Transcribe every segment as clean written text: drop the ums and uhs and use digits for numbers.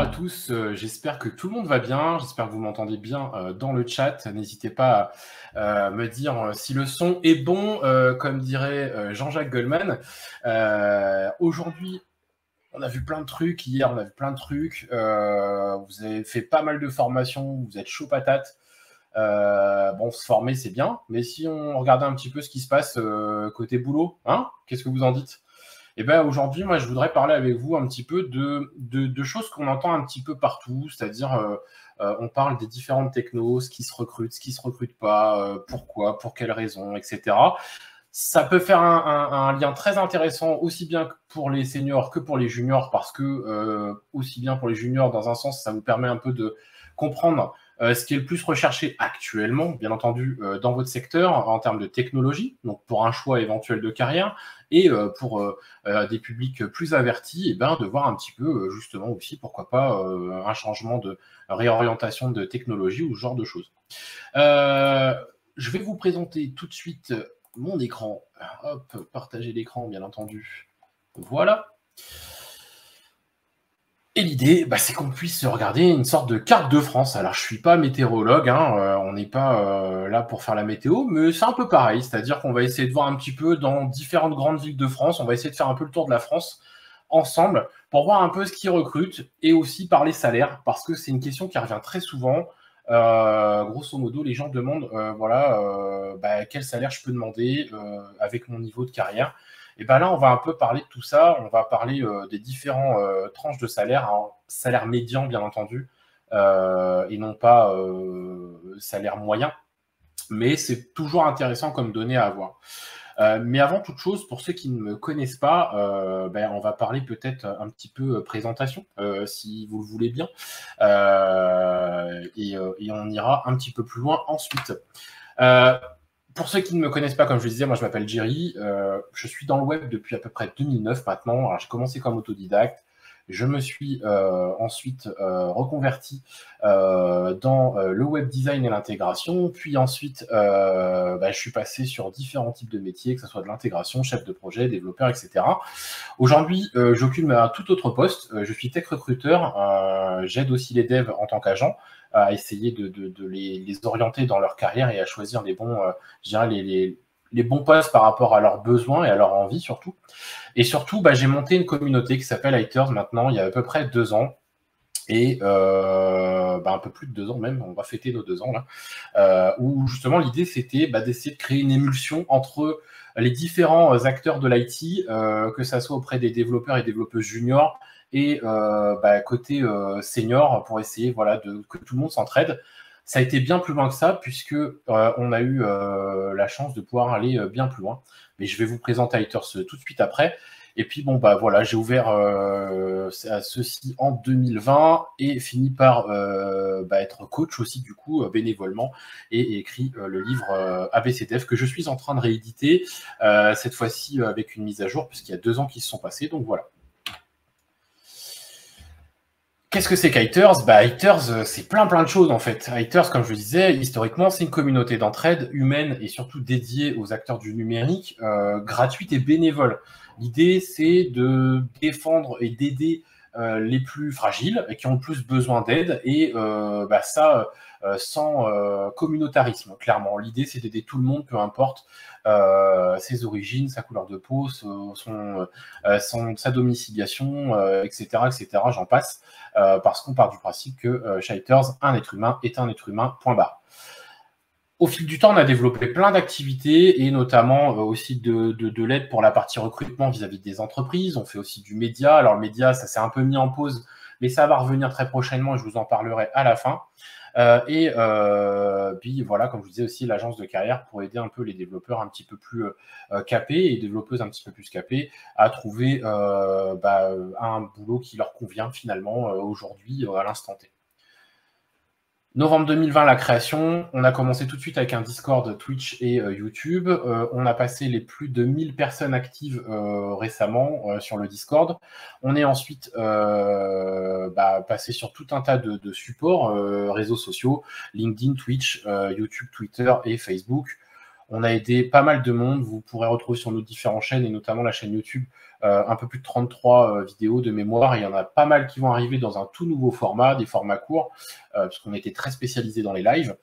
à tous, j'espère que tout le monde va bien, j'espère que vous m'entendez bien dans le chat. N'hésitez pas à me dire si le son est bon, comme dirait Jean-Jacques Goldman. Aujourd'hui, on a vu plein de trucs, hier on a vu plein de trucs, vous avez fait pas mal de formations, vous êtes chaud patate. Bon, se former c'est bien, mais si on regardait un petit peu ce qui se passe côté boulot, hein, qu'est-ce que vous en dites? Eh ben, aujourd'hui, moi, je voudrais parler avec vous un petit peu de choses qu'on entend un petit peu partout, c'est-à-dire on parle des différentes technos, ce qui se recrute, ce qui se recrute pas, pourquoi, pour quelles raisons, etc. Ça peut faire un lien très intéressant aussi bien pour les seniors que pour les juniors, parce que aussi bien pour les juniors, dans un sens, ça vous permet un peu de comprendre ce qui est le plus recherché actuellement, bien entendu, dans votre secteur en termes de technologie, donc pour un choix éventuel de carrière, et pour des publics plus avertis, et ben, de voir un petit peu justement aussi, pourquoi pas, un changement de réorientation de technologie ou ce genre de choses. Je vais vous présenter tout de suite mon écran. Hop, partager l'écran, bien entendu. Voilà. Et l'idée, bah, c'est qu'on puisse regarder une sorte de carte de France. Alors, je suis pas météorologue, hein, on n'est pas là pour faire la météo, mais c'est un peu pareil. C'est-à-dire qu'on va essayer de voir un petit peu dans différentes grandes villes de France. On va essayer de faire un peu le tour de la France ensemble pour voir un peu ce qui recrute et aussi parler salaire, parce que c'est une question qui revient très souvent. Grosso modo, les gens demandent, voilà, bah, quel salaire je peux demander avec mon niveau de carrière. Et ben là, on va un peu parler de tout ça. On va parler des différents tranches de salaire, hein, salaire médian, bien entendu, et non pas salaire moyen. Mais c'est toujours intéressant comme données à avoir. Mais avant toute chose, pour ceux qui ne me connaissent pas, ben, on va parler peut-être un petit peu présentation, si vous le voulez bien. Et on ira un petit peu plus loin ensuite. Pour ceux qui ne me connaissent pas, comme je le disais, moi je m'appelle Jerry, je suis dans le web depuis à peu près 2009 maintenant. Alors j'ai commencé comme autodidacte, je me suis ensuite reconverti dans le web design et l'intégration, puis ensuite bah, je suis passé sur différents types de métiers, que ce soit de l'intégration, chef de projet, développeur, etc. Aujourd'hui, j'occupe un tout autre poste, je suis tech recruteur, j'aide aussi les devs en tant qu'agent à essayer de les orienter dans leur carrière et à choisir les bons, je dirais les bons postes par rapport à leurs besoins et à leurs envies surtout. Et surtout, bah, j'ai monté une communauté qui s'appelle Haters maintenant, il y a à peu près 2 ans. Et bah, un peu plus de 2 ans même, on va fêter nos 2 ans là, où justement l'idée c'était bah, d'essayer de créer une émulsion entre les différents acteurs de l'IT, que ça soit auprès des développeurs et développeuses juniors, et bah, côté senior, pour essayer voilà, que tout le monde s'entraide. Ça a été bien plus loin que ça, puisque on a eu la chance de pouvoir aller bien plus loin. Mais je vais vous présenter Haters tout de suite après. Et puis bon bah voilà, j'ai ouvert ceci en 2020 et fini par bah, être coach aussi du coup bénévolement et écrit le livre ABCDF que je suis en train de rééditer cette fois-ci avec une mise à jour puisqu'il y a 2 ans qui se sont passés, donc voilà. Qu'est-ce que c'est qu'Haters? Bah, Haters, c'est plein de choses en fait. Haters, comme je le disais, historiquement, c'est une communauté d'entraide humaine et surtout dédiée aux acteurs du numérique, gratuite et bénévole. L'idée, c'est de défendre et d'aider les plus fragiles et qui ont le plus besoin d'aide, et bah, ça sans communautarisme, clairement. L'idée, c'est d'aider tout le monde, peu importe ses origines, sa couleur de peau, sa domiciliation, etc., etc., j'en passe. Parce qu'on part du principe que chez Haters, un être humain est un être humain, point barre. Au fil du temps, on a développé plein d'activités et notamment aussi de l'aide pour la partie recrutement vis-à-vis des entreprises. On fait aussi du média. Alors, le média, ça s'est un peu mis en pause, mais ça va revenir très prochainement et je vous en parlerai à la fin. Puis voilà, comme je vous disais aussi, l'agence de carrière pour aider un peu les développeurs un petit peu plus capés et développeuses un petit peu plus capées à trouver bah, un boulot qui leur convient finalement aujourd'hui à l'instant T. Novembre 2020, la création, on a commencé tout de suite avec un Discord, Twitch et YouTube. On a passé les plus de 1000 personnes actives récemment sur le Discord. On est ensuite bah, passé sur tout un tas de supports, réseaux sociaux, LinkedIn, Twitch, YouTube, Twitter et Facebook. On a aidé pas mal de monde. Vous pourrez retrouver sur nos différentes chaînes, et notamment la chaîne YouTube, un peu plus de 33 vidéos de mémoire. Il y en a pas mal qui vont arriver dans un tout nouveau format, des formats courts, puisqu'on était très spécialisé dans les lives.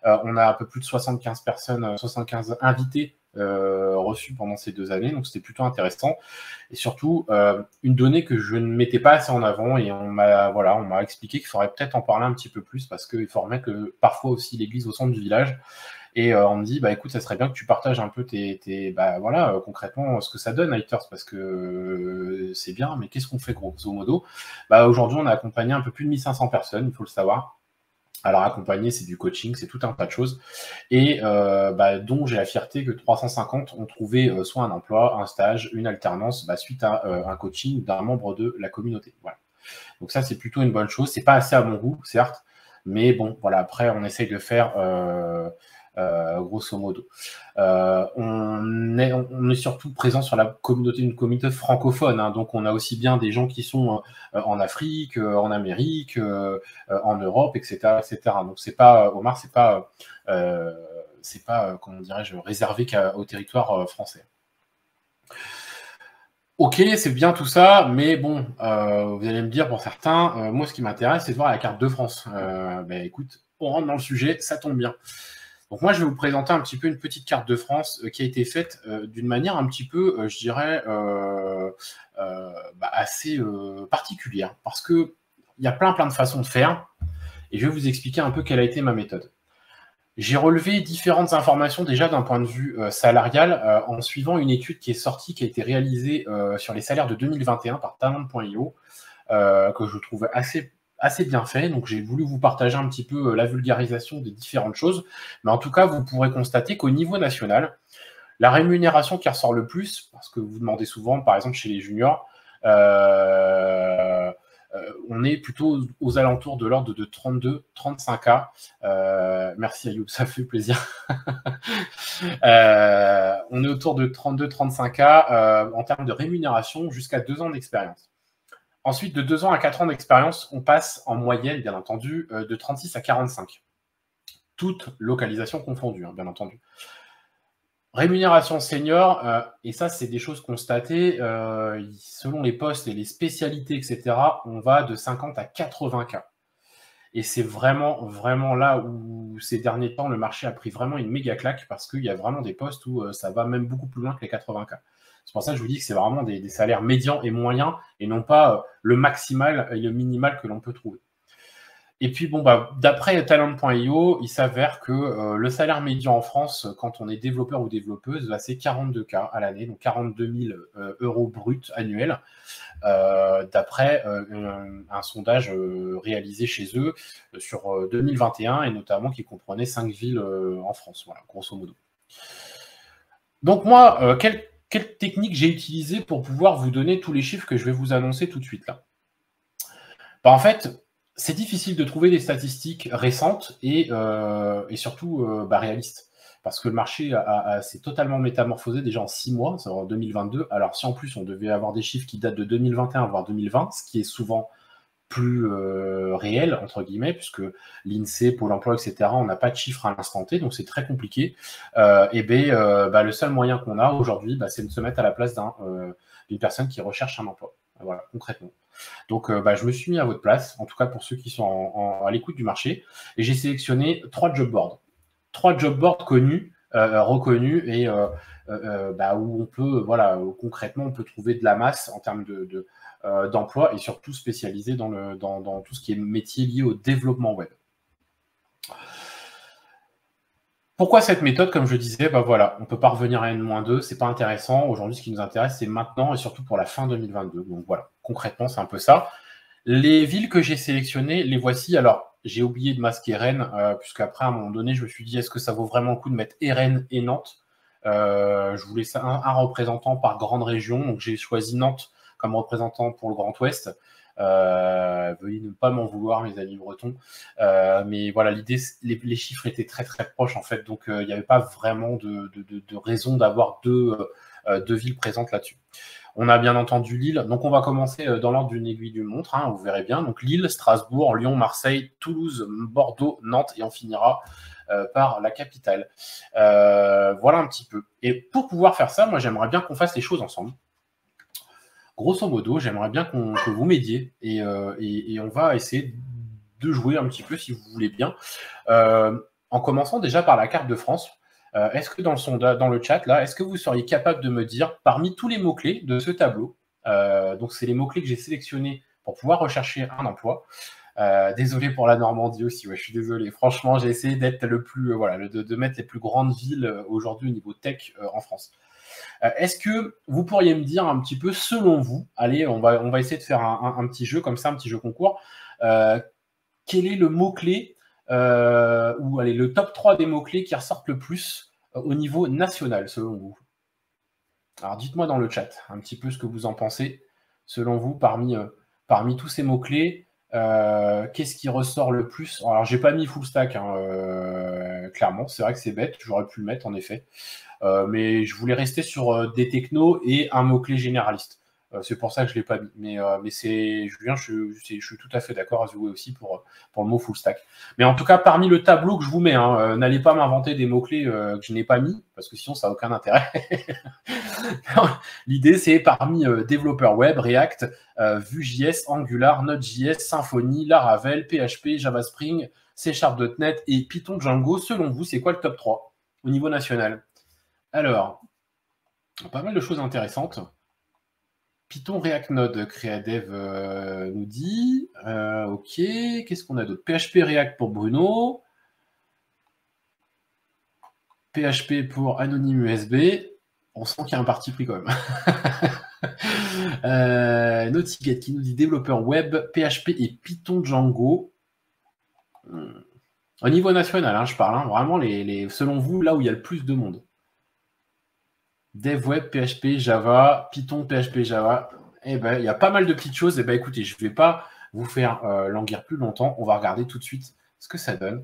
On a un peu plus de 75 personnes, 75 invités reçus pendant ces 2 années, donc c'était plutôt intéressant. Et surtout, une donnée que je ne mettais pas assez en avant, et on m'a expliqué qu'il faudrait peut-être en parler un petit peu plus, parce qu'il faut remettre parfois aussi l'église au centre du village. Et on me dit, écoute, ça serait bien que tu partages un peu concrètement ce que ça donne, Haters, parce que c'est bien, mais qu'est-ce qu'on fait grosso modo? Aujourd'hui, on a accompagné un peu plus de 1500 personnes, il faut le savoir. Alors accompagner, c'est du coaching, c'est tout un tas de choses, et dont j'ai la fierté que 350 ont trouvé soit un emploi, un stage, une alternance, suite à un coaching d'un membre de la communauté. Voilà. Donc ça, c'est plutôt une bonne chose. C'est pas assez à mon goût, certes, mais bon, voilà. Après, on essaye de faire grosso modo. On est surtout présent sur une communauté francophone, hein, donc on a aussi bien des gens qui sont en Afrique, en Amérique, en Europe, etc., etc. Donc c'est pas, Omar, c'est pas comment dirais-je, réservé qu'au territoire français. Ok, c'est bien tout ça, mais bon, vous allez me dire pour certains, moi ce qui m'intéresse, c'est de voir la carte de France. Écoute, on rentre dans le sujet, ça tombe bien. Donc moi, je vais vous présenter un petit peu une petite carte de France qui a été faite d'une manière un petit peu, je dirais, assez particulière, parce qu'il y a plein de façons de faire, et je vais vous expliquer un peu quelle a été ma méthode. J'ai relevé différentes informations déjà d'un point de vue salarial en suivant une étude qui est sortie, qui a été réalisée sur les salaires de 2021 par Talent.io, que je trouve assez bien fait. Donc j'ai voulu vous partager un petit peu la vulgarisation des différentes choses. Mais en tout cas, vous pourrez constater qu'au niveau national, la rémunération qui ressort le plus, parce que vous demandez souvent, par exemple chez les juniors, on est plutôt aux alentours de l'ordre de 32-35K. Merci Ayoub, ça fait plaisir. On est autour de 32-35K en termes de rémunération jusqu'à 2 ans d'expérience. Ensuite, de 2 ans à 4 ans d'expérience, on passe en moyenne, bien entendu, de 36 à 45. Toutes localisations confondues, hein, bien entendu. Rémunération senior, et ça, c'est des choses constatées, selon les postes et les spécialités, etc., on va de 50 à 80K. Et c'est vraiment là où, ces derniers temps, le marché a pris vraiment une méga claque, parce qu'il y a vraiment des postes où ça va même beaucoup plus loin que les 80K. C'est pour ça que je vous dis que c'est vraiment des salaires médians et moyens, et non pas le maximal et le minimal que l'on peut trouver. Et puis, d'après Talent.io, il s'avère que le salaire médian en France, quand on est développeur ou développeuse, c'est 42K à l'année, donc 42 000 euros bruts annuels, d'après un sondage réalisé chez eux sur 2021, et notamment qui comprenait 5 villes en France, voilà, grosso modo. Donc moi, quelle technique j'ai utilisée pour pouvoir vous donner tous les chiffres que je vais vous annoncer tout de suite là? En fait, c'est difficile de trouver des statistiques récentes et surtout réalistes, parce que le marché s'est totalement métamorphosé déjà en 6 mois, c'est en 2022. Alors si en plus on devait avoir des chiffres qui datent de 2021 voire 2020, ce qui est souvent plus réel, entre guillemets, puisque l'INSEE, Pôle emploi, etc., on n'a pas de chiffres à l'instant T, donc c'est très compliqué. Le seul moyen qu'on a aujourd'hui, c'est de se mettre à la place d'une personne qui recherche un emploi. Voilà, concrètement. Donc, je me suis mis à votre place, en tout cas pour ceux qui sont à l'écoute du marché, et j'ai sélectionné 3 job boards. 3 job boards connus, reconnus, et où on peut, concrètement, on peut trouver de la masse en termes d'emploi, et surtout spécialisé dans tout ce qui est métier lié au développement web. Pourquoi cette méthode? Comme je disais, on ne peut pas revenir à N-2, c'est pas intéressant. Aujourd'hui, ce qui nous intéresse, c'est maintenant et surtout pour la fin 2022. Donc voilà, concrètement, c'est un peu ça. Les villes que j'ai sélectionnées, les voici. Alors, j'ai oublié de masquer Rennes, puisqu'après, à un moment donné, je me suis dit, est-ce que ça vaut vraiment le coup de mettre Rennes et Nantes? Je voulais un représentant par grande région, donc j'ai choisi Nantes comme représentant pour le Grand Ouest. Veuillez ne pas m'en vouloir, mes amis bretons, mais voilà, l'idée, les chiffres étaient très proches en fait, donc il n'y avait pas vraiment de raison d'avoir deux villes présentes là-dessus. On a bien entendu Lille, donc on va commencer dans l'ordre d'une aiguille d'une montre, vous verrez bien. Donc Lille, Strasbourg, Lyon, Marseille, Toulouse, Bordeaux, Nantes, et on finira par la capitale. Voilà un petit peu. Et pour pouvoir faire ça, moi j'aimerais bien qu'on fasse les choses ensemble. Grosso modo, j'aimerais bien que vous m'aidiez et on va essayer de jouer un petit peu si vous voulez bien. En commençant déjà par la carte de France, est-ce que dans le chat, là, est-ce que vous seriez capable de me dire, parmi tous les mots-clés de ce tableau, donc c'est les mots-clés que j'ai sélectionnés pour pouvoir rechercher un emploi. Désolé pour la Normandie aussi, ouais, je suis désolé. Franchement, j'ai essayé d'être le plus, de mettre les plus grandes villes aujourd'hui au niveau tech en France. Est-ce que vous pourriez me dire un petit peu, selon vous, allez, on va essayer de faire un petit jeu comme ça, un petit jeu concours, quel est le mot-clé ou allez, le top 3 des mots-clés qui ressortent le plus au niveau national, selon vous? Alors, dites-moi dans le chat un petit peu ce que vous en pensez, selon vous, parmi tous ces mots-clés, qu'est-ce qui ressort le plus? Alors, j'ai pas mis full stack, hein, clairement, c'est vrai que c'est bête, j'aurais pu le mettre, en effet. Mais je voulais rester sur des technos et un mot-clé généraliste. C'est pour ça que je ne l'ai pas mis. Mais c'est Julien, je suis tout à fait d'accord à jouer aussi pour le mot full stack. Mais en tout cas, parmi le tableau que je vous mets, hein, n'allez pas m'inventer des mots-clés que je n'ai pas mis, parce que sinon, ça n'a aucun intérêt. L'idée, c'est parmi développeurs web, React, Vue.js, Angular, Node.js, Symfony, Laravel, PHP, Java Spring, C#.NET et Python Django. Selon vous, c'est quoi le top 3 au niveau national? Alors, pas mal de choses intéressantes. Python, React, Node, Creadev nous dit. Ok, qu'est-ce qu'on a d'autre? PHP, React pour Bruno. PHP pour Anonyme USB. On sent qu'il y a un parti pris quand même. Nautiget qui nous dit développeur web, PHP et Python Django. Au niveau national, hein, je parle, hein, vraiment, selon vous, là où il y a le plus de monde. Dev web, PHP, Java, Python, PHP, Java. Eh ben, il y a pas mal de petites choses. Eh ben, écoutez, je ne vais pas vous faire languir plus longtemps. On va regarder tout de suite ce que ça donne.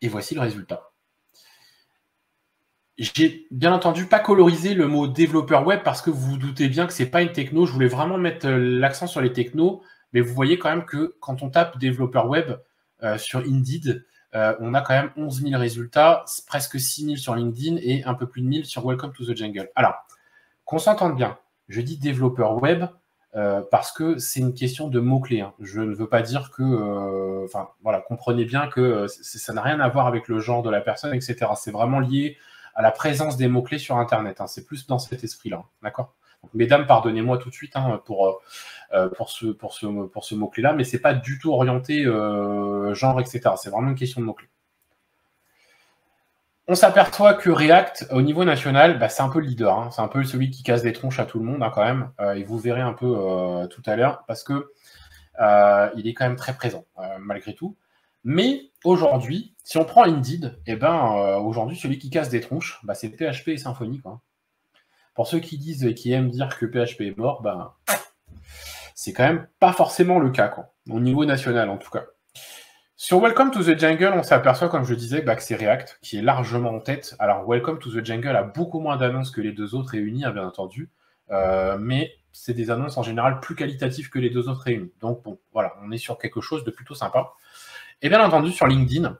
Et voici le résultat. J'ai bien entendu pas colorisé le mot développeur web parce que vous vous doutez bien que c'est pas une techno. Je voulais vraiment mettre l'accent sur les technos. Mais vous voyez quand même que quand on tape développeur web sur Indeed, on a quand même 11 000 résultats, presque 6 000 sur LinkedIn et un peu plus de 1000 sur Welcome to the Jungle. Alors, qu'on s'entende bien, je dis développeur web parce que c'est une question de mots-clés. Hein. Je ne veux pas dire que... comprenez bien que ça n'a rien à voir avec le genre de la personne, etc. C'est vraiment lié à la présence des mots-clés sur Internet. Hein. C'est plus dans cet esprit-là. D'accord ? Donc, mesdames, pardonnez-moi tout de suite pour ce mot-clé-là, mais ce n'est pas du tout orienté genre, etc. C'est vraiment une question de mots-clés. On s'aperçoit que React, au niveau national, bah, c'est un peu le leader. Hein. C'est un peu celui qui casse des tronches à tout le monde, hein, quand même. Et vous verrez un peu tout à l'heure, parce que il est quand même très présent, malgré tout. Mais aujourd'hui, si on prend Indeed, aujourd'hui, celui qui casse des tronches, bah, c'est PHP et Symfony, quoi. Pour ceux qui disent et qui aiment dire que PHP est mort, bah, c'est quand même pas forcément le cas, quoi, au niveau national en tout cas. Sur Welcome to the Jungle, on s'aperçoit, comme je disais, bah, que c'est React qui est largement en tête. Alors, Welcome to the Jungle a beaucoup moins d'annonces que les deux autres réunis, hein, bien entendu, mais c'est des annonces en général plus qualitatives que les deux autres réunis. Donc, bon, voilà, on est sur quelque chose de plutôt sympa. Et bien entendu, sur LinkedIn,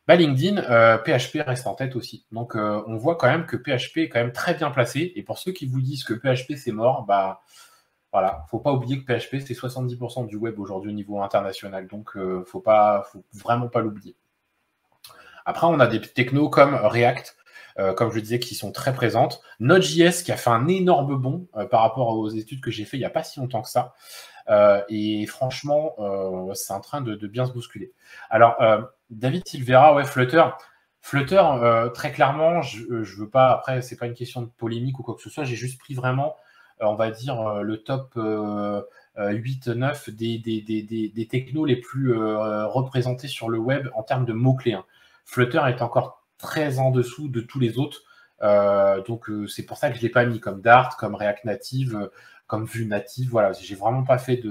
PHP reste en tête aussi. Donc, on voit quand même que PHP est quand même très bien placé. Et pour ceux qui vous disent que PHP c'est mort, bah voilà, faut pas oublier que PHP c'est 70% du web aujourd'hui au niveau international. Donc, faut vraiment pas l'oublier. Après, on a des technos comme React, comme je le disais, qui sont très présentes. Node.js qui a fait un énorme bond par rapport aux études que j'ai fait il n'y a pas si longtemps que ça. Et franchement, c'est en train de bien se bousculer. Alors, David Silvera, ouais, Flutter. Flutter, très clairement, je veux pas, après, c'est pas une question de polémique ou quoi que ce soit, j'ai juste pris vraiment, on va dire, le top 8-9 des technos les plus représentés sur le web en termes de mots-clés. Hein. Flutter est encore très en dessous de tous les autres. Donc, c'est pour ça que je ne l'ai pas mis comme Dart, comme React Native, comme Vue Native. Voilà, j'ai vraiment pas fait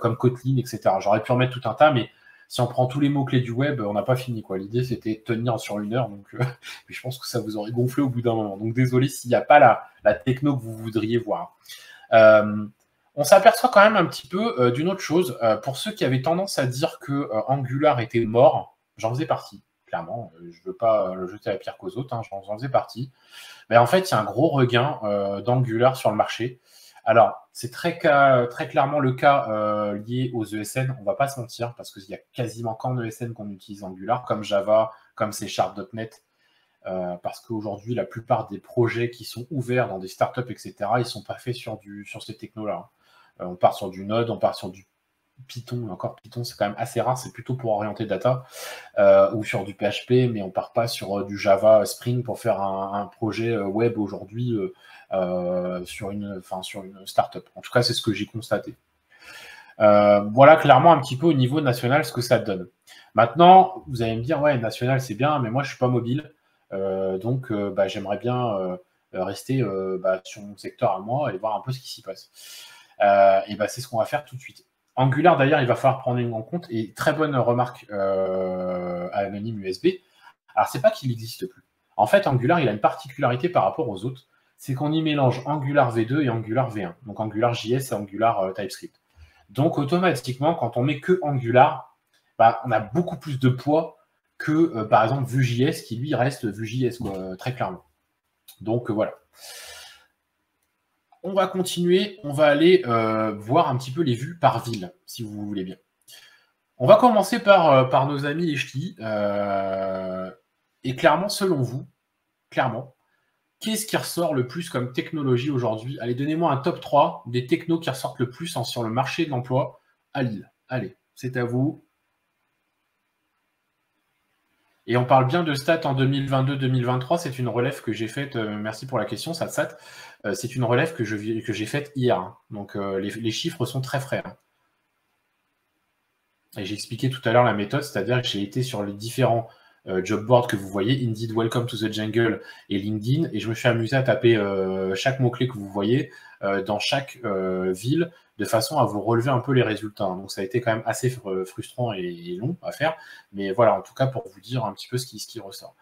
comme Kotlin, etc. J'aurais pu en mettre tout un tas, mais si on prend tous les mots-clés du web, on n'a pas fini, quoi. L'idée, c'était de tenir sur 1 heure. Donc, je pense que ça vous aurait gonflé au bout d'un moment. Donc, désolé s'il n'y a pas la techno que vous voudriez voir. On s'aperçoit quand même un petit peu d'une autre chose. Pour ceux qui avaient tendance à dire que Angular était mort, j'en faisais partie, clairement. Je ne veux pas le jeter la pierre qu'aux autres, hein, j'en faisais partie. Mais en fait, il y a un gros regain d'Angular sur le marché. Alors, c'est très clairement le cas lié aux ESN, on ne va pas se mentir, parce qu'il y a quasiment qu'en ESN qu'on utilise Angular, comme Java, comme C#, .NET, parce qu'aujourd'hui, la plupart des projets qui sont ouverts dans des startups, etc., ils ne sont pas faits sur ces technos-là. On part sur du Node, on part sur du Python. Encore Python, c'est quand même assez rare, c'est plutôt pour orienter data, ou sur du PHP, mais on part pas sur du Java Spring pour faire un projet web aujourd'hui sur une startup. En tout cas, c'est ce que j'ai constaté. Voilà clairement un petit peu au niveau national ce que ça donne. Maintenant, vous allez me dire, ouais, national c'est bien, mais moi je suis pas mobile, donc j'aimerais bien rester sur mon secteur à moi et voir un peu ce qui s'y passe. C'est ce qu'on va faire tout de suite. Angular, d'ailleurs, il va falloir prendre en compte, et très bonne remarque à Anonyme USB. Alors, c'est pas qu'il n'existe plus. En fait, Angular, il a une particularité par rapport aux autres, c'est qu'on y mélange Angular V2 et Angular V1, donc Angular JS et Angular TypeScript. Donc, automatiquement, quand on met que Angular, on a beaucoup plus de poids que, par exemple, Vue.js, qui lui reste Vue.js, très clairement. Donc, voilà. On va continuer, on va aller voir un petit peu les vues par ville, si vous voulez bien. On va commencer par nos amis les ch'tis. Et clairement, selon vous, qu'est-ce qui ressort le plus comme technologie aujourd'hui? Allez, donnez-moi un top 3 des technos qui ressortent le plus sur le marché de l'emploi à Lille. Allez, c'est à vous. Et on parle bien de stats en 2022-2023, c'est une relève que j'ai faite, merci pour la question, Satsat, c'est une relève que j'ai faite hier, hein. Donc les chiffres sont très frais. Hein. Et j'ai expliqué tout à l'heure la méthode, c'est-à-dire que j'ai été sur les différents job boards que vous voyez, Indeed, Welcome to the Jungle et LinkedIn, et je me suis amusé à taper chaque mot-clé que vous voyez dans chaque ville, de façon à vous relever un peu les résultats. Donc ça a été quand même assez frustrant et long à faire, mais voilà, en tout cas pour vous dire un petit peu ce qui ressort.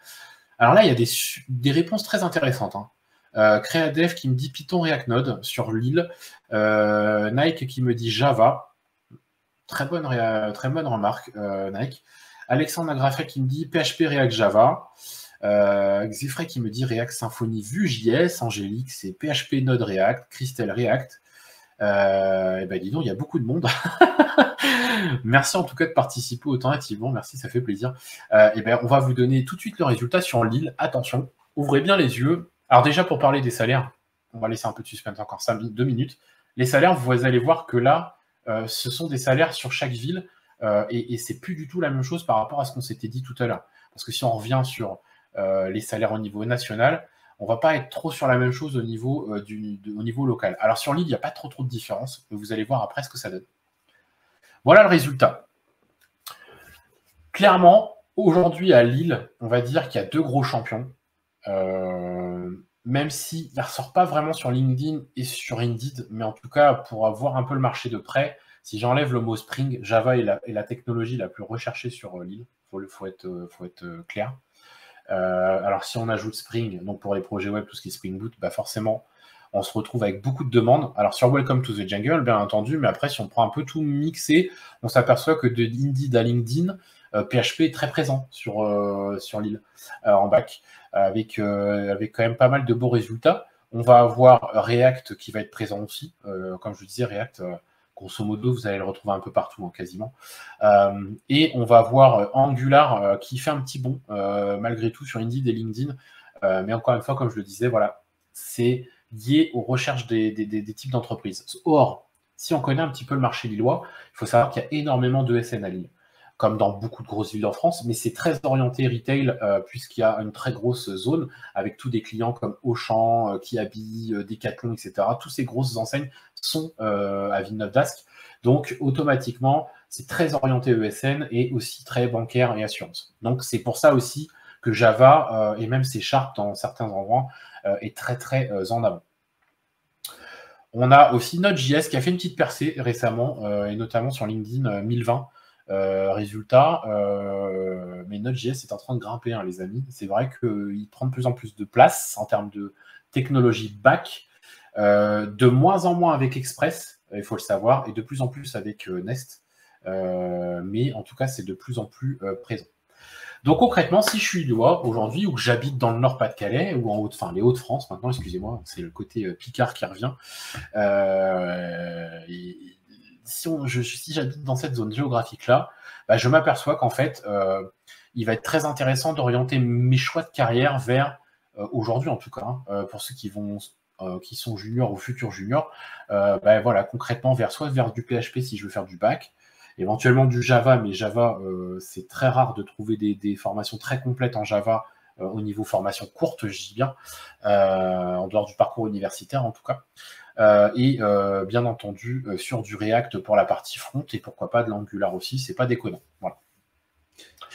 Alors là, il y a des réponses très intéressantes. Hein. Creadev qui me dit Python React Node sur Lille, Nike qui me dit Java, très bonne remarque, Nike. Alexandre Agrafet qui me dit PHP React Java, Xifrey qui me dit React Symfony Vue.js, Angélique c'est PHP Node React, Christelle React. Dis donc, il y a beaucoup de monde. Merci en tout cas de participer autant activement. Merci, ça fait plaisir. On va vous donner tout de suite le résultat sur Lille. Attention, ouvrez bien les yeux. Alors déjà, pour parler des salaires, on va laisser un peu de suspense encore 2 minutes. Les salaires, vous allez voir que là, ce sont des salaires sur chaque ville. Et c'est plus du tout la même chose par rapport à ce qu'on s'était dit tout à l'heure. Parce que si on revient sur les salaires au niveau national, on ne va pas être trop sur la même chose au niveau, au niveau local. Alors sur Lille, il n'y a pas trop de différence, mais vous allez voir après ce que ça donne. Voilà le résultat. Clairement, aujourd'hui à Lille, on va dire qu'il y a 2 gros champions. Même s'il ne ressort pas vraiment sur LinkedIn et sur Indeed, mais en tout cas, pour avoir un peu le marché de près, si j'enlève le mot Spring, Java est la technologie la plus recherchée sur Lille. Il faut être clair. Alors si on ajoute Spring, donc pour les projets web, tout ce qui est Spring Boot, forcément, on se retrouve avec beaucoup de demandes. Alors sur Welcome to the Jungle, bien entendu, mais après, si on prend un peu tout mixé, on s'aperçoit que de Indeed à LinkedIn, PHP est très présent sur Lille, en bac, avec quand même pas mal de beaux résultats. On va avoir React qui va être présent aussi. Comme je vous disais, React, grosso modo, vous allez le retrouver un peu partout, hein, quasiment. Et on va avoir Angular qui fait un petit bond, malgré tout, sur Indeed et LinkedIn. Mais encore une fois, comme je le disais, voilà, c'est lié aux recherches des types d'entreprises. Or, si on connaît un petit peu le marché lillois, il faut savoir qu'il y a énormément de SN à Lille, comme dans beaucoup de grosses villes en France, mais c'est très orienté retail, puisqu'il y a une très grosse zone, avec tous des clients comme Auchan, Kiabi, Decathlon, etc. Toutes ces grosses enseignes sont à Villeneuve-d'Ascq. Donc, automatiquement, c'est très orienté ESN et aussi très bancaire et assurance. Donc, c'est pour ça aussi que Java et même C# dans certains endroits est très en avant. On a aussi Node.js qui a fait une petite percée récemment, et notamment sur LinkedIn 1020. Résultat, mais Node.js est en train de grimper, hein, les amis. C'est vrai qu'il prend de plus en plus de place en termes de technologie back, de moins en moins avec Express, il faut le savoir, et de plus en plus avec Nest. Mais en tout cas, c'est de plus en plus présent. Donc concrètement, si je suis lillois aujourd'hui ou que j'habite dans le Nord-Pas-de-Calais ou en Haute, enfin les Hauts-de-France maintenant, excusez-moi, c'est le côté Picard qui revient. Si j'habite dans cette zone géographique-là, bah, je m'aperçois qu'en fait, il va être très intéressant d'orienter mes choix de carrière vers, aujourd'hui en tout cas, hein, pour ceux qui sont juniors ou futurs juniors, bah, voilà, concrètement soit vers du PHP si je veux faire du bac, éventuellement du Java, mais Java, c'est très rare de trouver des formations très complètes en Java au niveau formation courte, je dis bien, en dehors du parcours universitaire en tout cas. Et bien entendu sur du React pour la partie front et pourquoi pas de l'Angular aussi, c'est pas déconnant. Voilà.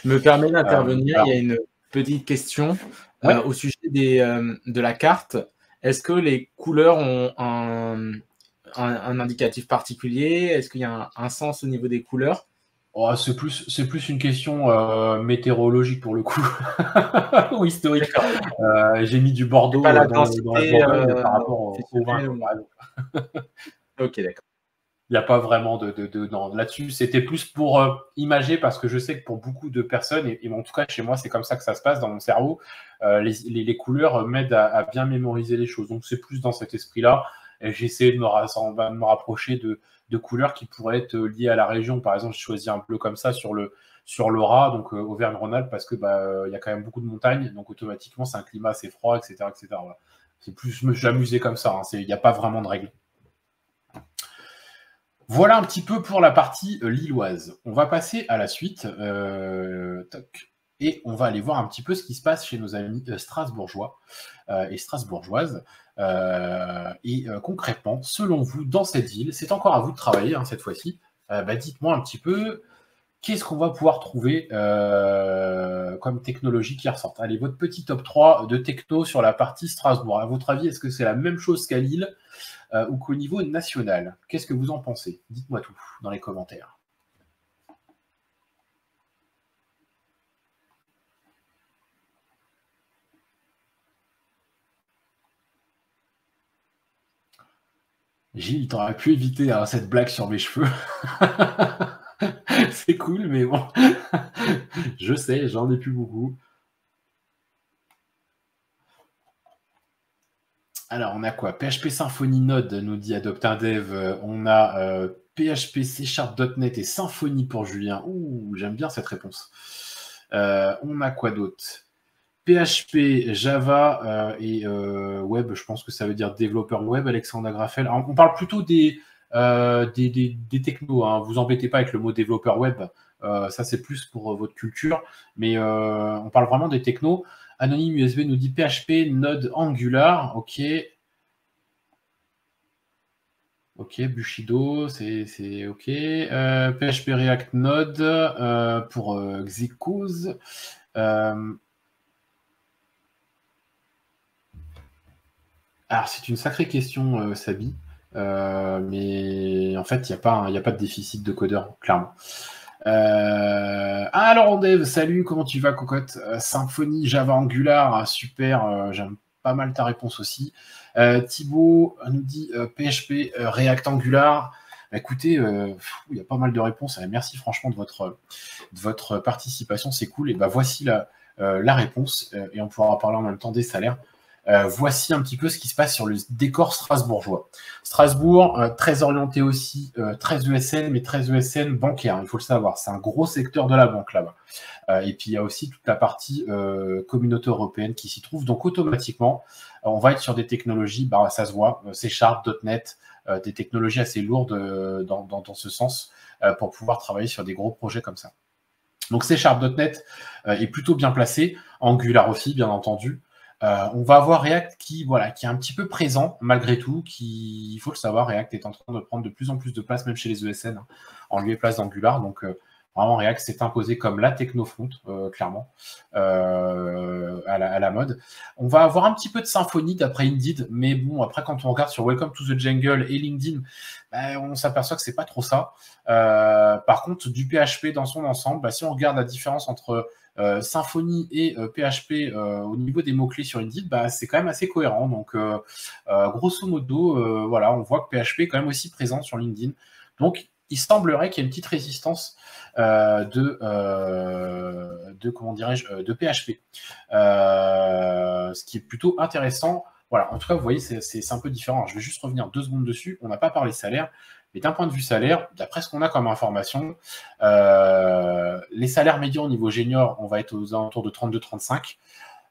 Je me permets d'intervenir, il y a une petite question au sujet de la carte. Est-ce que les couleurs ont un indicatif particulier? Est-ce qu'il y a un sens au niveau des couleurs? Oh, c'est plus une question météorologique pour le coup, ou historique. J'ai mis du Bordeaux dans la Bourgogne par rapport au vin. Ok, d'accord. Il n'y a pas vraiment là-dessus. C'était plus pour imager, parce que je sais que pour beaucoup de personnes, et en tout cas chez moi, c'est comme ça que ça se passe dans mon cerveau, les couleurs m'aident à bien mémoriser les choses. Donc c'est plus dans cet esprit-là. Et j'ai essayé de me rapprocher de couleurs qui pourraient être liées à la région. Par exemple, j'ai choisi un bleu comme ça sur l'Ora, donc Auvergne-Rhône-Alpes, parce que y a quand même beaucoup de montagnes, donc automatiquement c'est un climat assez froid, etc., etc. Voilà. C'est plus, je me suis amusé comme ça. Il n'y a pas vraiment de règles. Voilà un petit peu pour la partie lilloise. On va passer à la suite. Et on va aller voir un petit peu ce qui se passe chez nos amis strasbourgeois et strasbourgeoises. Concrètement, selon vous, dans cette ville, c'est encore à vous de travailler hein, cette fois-ci. Dites-moi un petit peu, qu'est-ce qu'on va pouvoir trouver comme technologie qui ressortent? Allez, votre petit top 3 de techno sur la partie Strasbourg. À votre avis, est-ce que c'est la même chose qu'à Lille ou qu'au niveau national? Qu'est-ce que vous en pensez? Dites-moi tout dans les commentaires. Gilles, t'aurais pu éviter cette blague sur mes cheveux. C'est cool, mais bon. Je sais, j'en ai plus beaucoup. Alors, on a quoi? PHP Symfony Node, nous dit AdoptUnDev. On a PHP C#.NET et Symfony pour Julien. Ouh, j'aime bien cette réponse. On a quoi d'autre? PHP, Java et web, je pense que ça veut dire développeur web, Alexandre Graffel. Alors, on parle plutôt des technos, hein. Vous embêtez pas avec le mot développeur web, ça c'est plus pour votre culture, mais on parle vraiment des technos. Anonyme USB nous dit PHP, Node, Angular, ok. Ok, Bushido, c'est ok. PHP React Node pour Xecoz. Alors, c'est une sacrée question, Sabi. Mais en fait, il n'y a pas de déficit de codeur, clairement. Alors, Dev, salut, comment tu vas, cocotte? Symfony, Java, Angular, super, j'aime pas mal ta réponse aussi. Thibaut nous dit PHP, React, Angular. Écoutez, il y a pas mal de réponses. Merci franchement de votre participation, c'est cool. Et voici la réponse, et on pourra parler en même temps des salaires. Voici un petit peu ce qui se passe sur le décor strasbourgeois. Strasbourg, très orienté aussi, très ESN, mais très ESN bancaire, il faut le savoir. C'est un gros secteur de la banque là-bas. Et puis il y a aussi toute la partie communauté européenne qui s'y trouve. Donc automatiquement, on va être sur des technologies, ça se voit, C#, .NET, des technologies assez lourdes dans ce sens, pour pouvoir travailler sur des gros projets comme ça. Donc C#, .NET est plutôt bien placé, Angular aussi, bien entendu. On va avoir React qui est un petit peu présent malgré tout, il faut le savoir, React est en train de prendre de plus en plus de place, même chez les ESN, en lieu et place d'Angular. Donc vraiment, React s'est imposé comme la techno-front, clairement, à la mode. On va avoir un petit peu de Symfony d'après Indeed, mais bon, après, quand on regarde sur Welcome to the Jungle et LinkedIn, on s'aperçoit que c'est pas trop ça. Par contre, du PHP dans son ensemble, si on regarde la différence entre Symfony et PHP au niveau des mots-clés sur Indeed, c'est quand même assez cohérent. Donc, grosso modo, on voit que PHP est quand même aussi présent sur LinkedIn. Donc, il semblerait qu'il y ait une petite résistance comment dirais-je, de PHP. Ce qui est plutôt intéressant. Voilà, en tout cas, vous voyez, c'est un peu différent. Alors, je vais juste revenir 2 secondes dessus. On n'a pas parlé salaire, mais d'un point de vue salaire, d'après ce qu'on a comme information, les salaires médians au niveau junior, on va être aux alentours de 32-35.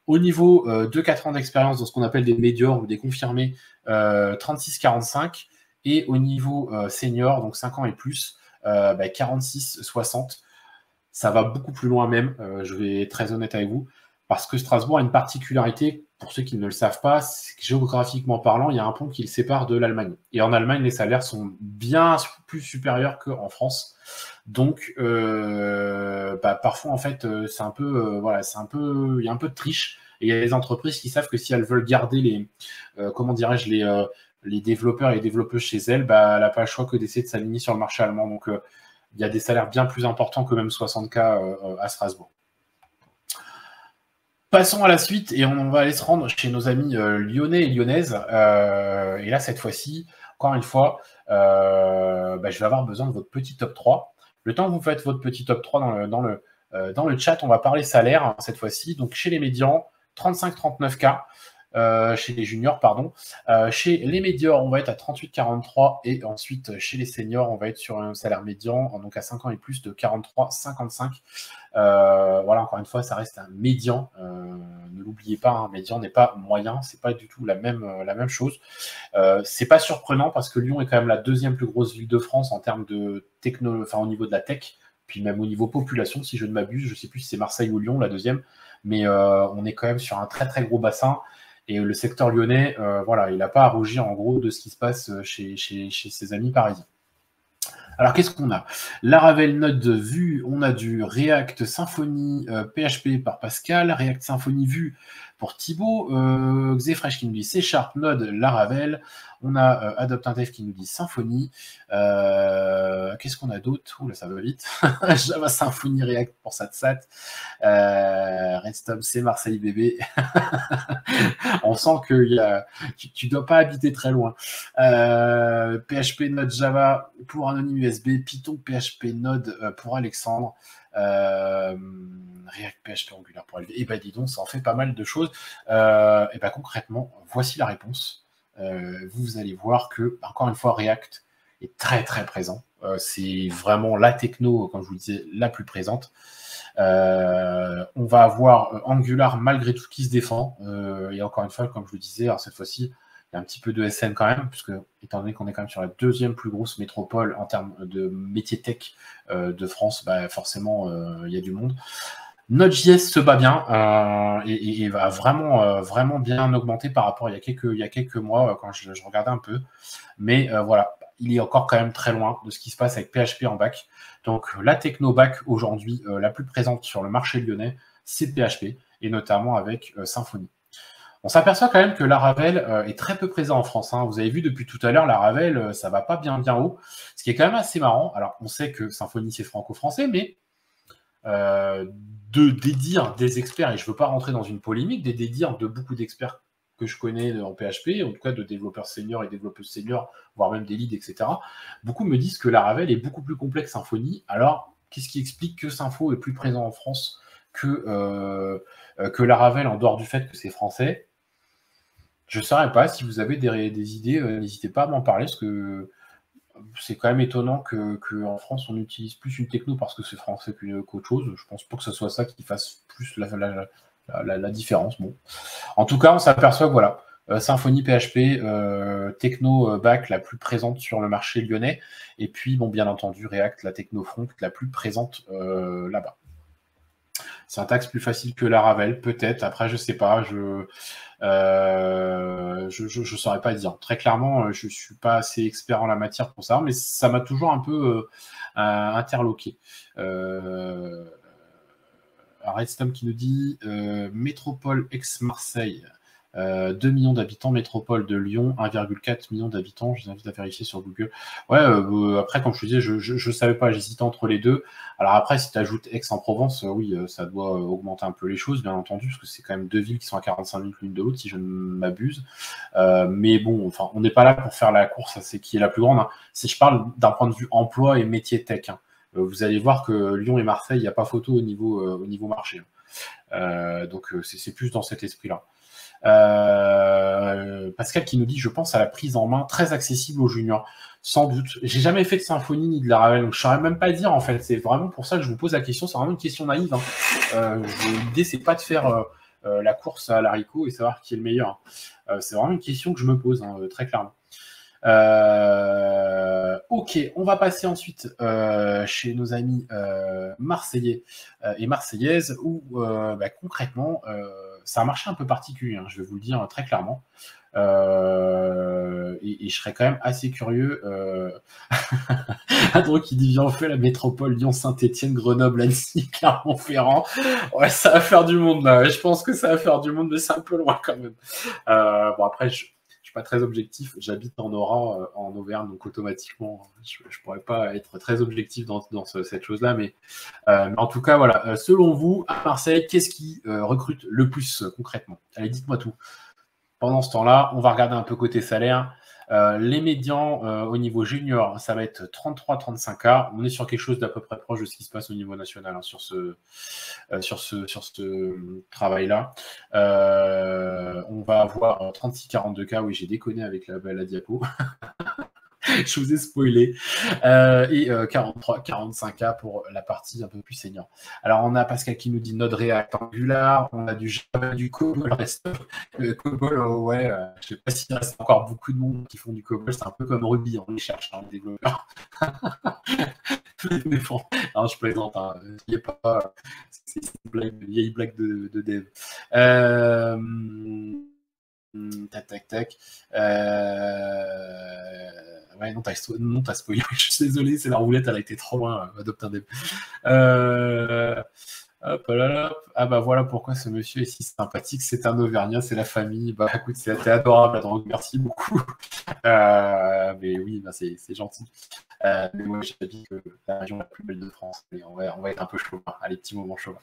Au niveau de 4 ans d'expérience dans ce qu'on appelle des médiors ou des confirmés, 36-45. Et au niveau senior, donc 5 ans et plus, 46-60. Ça va beaucoup plus loin même, je vais être très honnête avec vous, parce que Strasbourg a une particularité, pour ceux qui ne le savent pas, c'est que géographiquement parlant, il y a un pont qui le sépare de l'Allemagne. Et en Allemagne, les salaires sont bien plus supérieurs qu'en France. Donc, parfois, en fait, c'est un peu, voilà, il y a un peu de triche. Et il y a des entreprises qui savent que si elles veulent garder les, comment dirais-je, les développeurs et les développeuses chez elles, elle n'a pas le choix que d'essayer de s'aligner sur le marché allemand. Donc, il y a des salaires bien plus importants que même 60K à Strasbourg. Passons à la suite et on va aller se rendre chez nos amis lyonnais et lyonnaises. Et là, cette fois-ci, encore une fois, je vais avoir besoin de votre petit top 3. Le temps que vous faites votre petit top 3 dans le chat, on va parler salaire hein, cette fois-ci. Donc, chez les médians, 35-39K. Chez les juniors, pardon. Chez les médiors, on va être à 38-43 et ensuite chez les seniors, on va être sur un salaire médian, donc à 5 ans et plus de 43-55. Voilà, encore une fois, ça reste un médian. Ne l'oubliez pas, un médian n'est pas moyen, c'est pas du tout la même chose. C'est pas surprenant parce que Lyon est quand même la 2e plus grosse ville de France en termes de techno, enfin au niveau de la tech, puis même au niveau population, si je ne m'abuse, je sais plus si c'est Marseille ou Lyon la 2e, mais on est quand même sur un très très gros bassin. Et le secteur lyonnais, voilà, il n'a pas à rougir en gros de ce qui se passe chez ses amis parisiens. Alors, qu'est-ce qu'on a? Laravel Node Vue, on a du React Symfony PHP par Pascal, React Symfony Vue pour Thibaut, Xefresh qui nous dit C# Node Laravel, on a Adopt1Dev qui nous dit Symfony, qu'est-ce qu'on a d'autre? Ouh là, ça va vite. Java Symfony React pour Satsat, Redstone c'est Marseille bébé. On sent que tu dois pas habiter très loin. PHP Node Java pour Anonyme USB, Python PHP Node pour Alexandre, React PHP Angular pour LV. Et ben dis donc, ça en fait pas mal de choses. Et ben concrètement, voici la réponse. Vous allez voir que, encore une fois, React est très très présent. C'est vraiment la techno, comme je vous le disais, la plus présente. On va avoir Angular malgré tout qui se défend. Et encore une fois, comme je vous le disais, alors cette fois-ci, il y a un petit peu de SN quand même, puisque étant donné qu'on est quand même sur la 2e plus grosse métropole en termes de métier tech de France, forcément, il y a du monde. Node.js se bat bien et va vraiment bien augmenter par rapport à il y a quelques mois quand je regardais un peu. Mais voilà, il est encore quand même très loin de ce qui se passe avec PHP en back. Donc la techno back aujourd'hui la plus présente sur le marché lyonnais, c'est PHP, et notamment avec Symfony. On s'aperçoit quand même que Laravel est très peu présent en France. Hein. Vous avez vu depuis tout à l'heure, Laravel, ça va pas bien haut. Ce qui est quand même assez marrant. Alors, on sait que Symfony, c'est franco-français, mais de dédire des experts, et je ne veux pas rentrer dans une polémique, des dédires de beaucoup d'experts que je connais en PHP, en tout cas de développeurs seniors et développeuses seniors, voire même des leads, etc. Beaucoup me disent que Laravel est beaucoup plus complexe que Symfony. Alors, qu'est-ce qui explique que Sympho est plus présent en France que Laravel, en dehors du fait que c'est français? Je ne saurais pas. Si vous avez des idées, n'hésitez pas à m'en parler, parce que c'est quand même étonnant qu'en France, on utilise plus une techno parce que c'est français qu'autre chose. Je pense pas que ce soit ça qui fasse plus la différence. Bon. En tout cas, on s'aperçoit que voilà, Symfony PHP, techno back la plus présente sur le marché lyonnais. Et puis, bon, bien entendu, React, la techno front la plus présente là-bas. Syntaxe plus facile que Laravel, peut-être. Après, je sais pas. Je saurais pas dire. Très clairement, je suis pas assez expert en la matière pour ça, mais ça m'a toujours un peu interloqué. Redstone qui nous dit Métropole ex-Marseille. 2 millions d'habitants, métropole de Lyon, 1,4 million d'habitants. Je vous invite à vérifier sur Google. Ouais, après, comme je te disais, je savais pas, j'hésitais entre les deux. Alors après, si tu ajoutes Aix-en-Provence, oui, ça doit augmenter un peu les choses, bien entendu, parce que c'est quand même deux villes qui sont à 45 minutes l'une de l'autre, si je ne m'abuse. Mais bon, enfin, on n'est pas là pour faire la course, c'est qui est la plus grande. Hein. Si je parle d'un point de vue emploi et métier tech, hein, vous allez voir que Lyon et Marseille, il n'y a pas photo au niveau marché. Donc c'est plus dans cet esprit-là. Pascal qui nous dit, je pense à la prise en main très accessible aux juniors. Sans doute. J'ai jamais fait de symphonie ni de la Ravel, donc je saurais même pas dire en fait. C'est vraiment pour ça que je vous pose la question. C'est vraiment une question naïve. Hein. L'idée c'est pas de faire la course à l'haricot et savoir qui est le meilleur. C'est vraiment une question que je me pose très clairement. Ok, on va passer ensuite chez nos amis marseillais et marseillaises où concrètement c'est un marché un peu particulier, hein, je vais vous le dire très clairement. Et je serais quand même assez curieux. Andrew qui dit, viens, on fait la métropole Lyon, Saint-Etienne, Grenoble, Annecy, Clermont-Ferrand. Ouais, ça va faire du monde là. Je pense que ça va faire du monde, mais c'est un peu loin quand même. Bon, après, je suis pas très objectif. J'habite en Nora, en Auvergne, donc automatiquement, je pourrais pas être très objectif dans cette chose-là. Mais en tout cas, voilà. Selon vous, à Marseille, qu'est-ce qui recrute le plus concrètement? Allez, dites-moi tout. Pendant ce temps-là, on va regarder un peu côté salaire. Les médians au niveau junior, ça va être 33-35K. On est sur quelque chose d'à peu près proche de ce qui se passe au niveau national hein, sur ce travail-là. On va avoir 36-42K. Oui, j'ai déconné avec la diapo. Je vous ai spoilé. Et 43-45K pour la partie un peu plus senior. Alors, on a Pascal qui nous dit Node React Angular, on a du Java, du COBOL. COBOL, ouais, je ne sais pas s'il reste encore beaucoup de monde qui font du COBOL. C'est un peu comme Ruby, on les cherche, hein, les développeurs. Mais bon, non, je plaisante. Hein. C'est une vieille blague de dev. Tac. Ouais, non, t'as spoilé. Je suis désolé, c'est la roulette, elle a été trop loin. Adopte un dev. Hop là. Ah bah voilà pourquoi ce monsieur est si sympathique. C'est un Auvergnat, c'est la famille. Bah écoute, c'est adorable, donc merci beaucoup. Mais oui, bah, c'est gentil. Mais moi, j'ai dit que la région la plus belle de France. Mais on va être un peu chaud. Hein. Allez, petit moment chaud.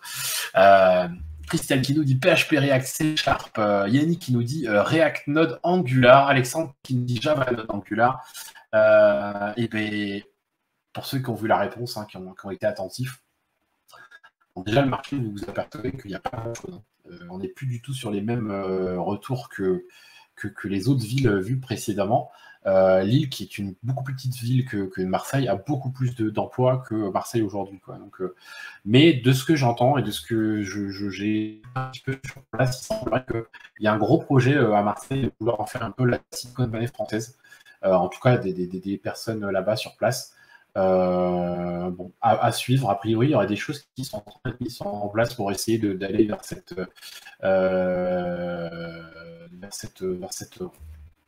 Christelle qui nous dit PHP React C Sharp. Yannick qui nous dit React Node Angular. Alexandre qui nous dit Java Node Angular. Et ben pour ceux qui ont vu la réponse, hein, qui ont été attentifs, donc déjà le marché vous apercevez qu'il n'y a pas grand-chose. On n'est plus du tout sur les mêmes retours que les autres villes vues précédemment. Lille, qui est une beaucoup plus petite ville que Marseille, a beaucoup plus d'emplois que Marseille aujourd'hui. Donc, mais de ce que j'entends et de ce que j'ai un petit peu sur place, il semblerait qu'il y a un gros projet à Marseille de vouloir en faire un peu la Silicon Valley française. En tout cas, des personnes là-bas sur place. Bon, à suivre. A priori, il y aurait des choses qui sont en place pour essayer d'aller vers cette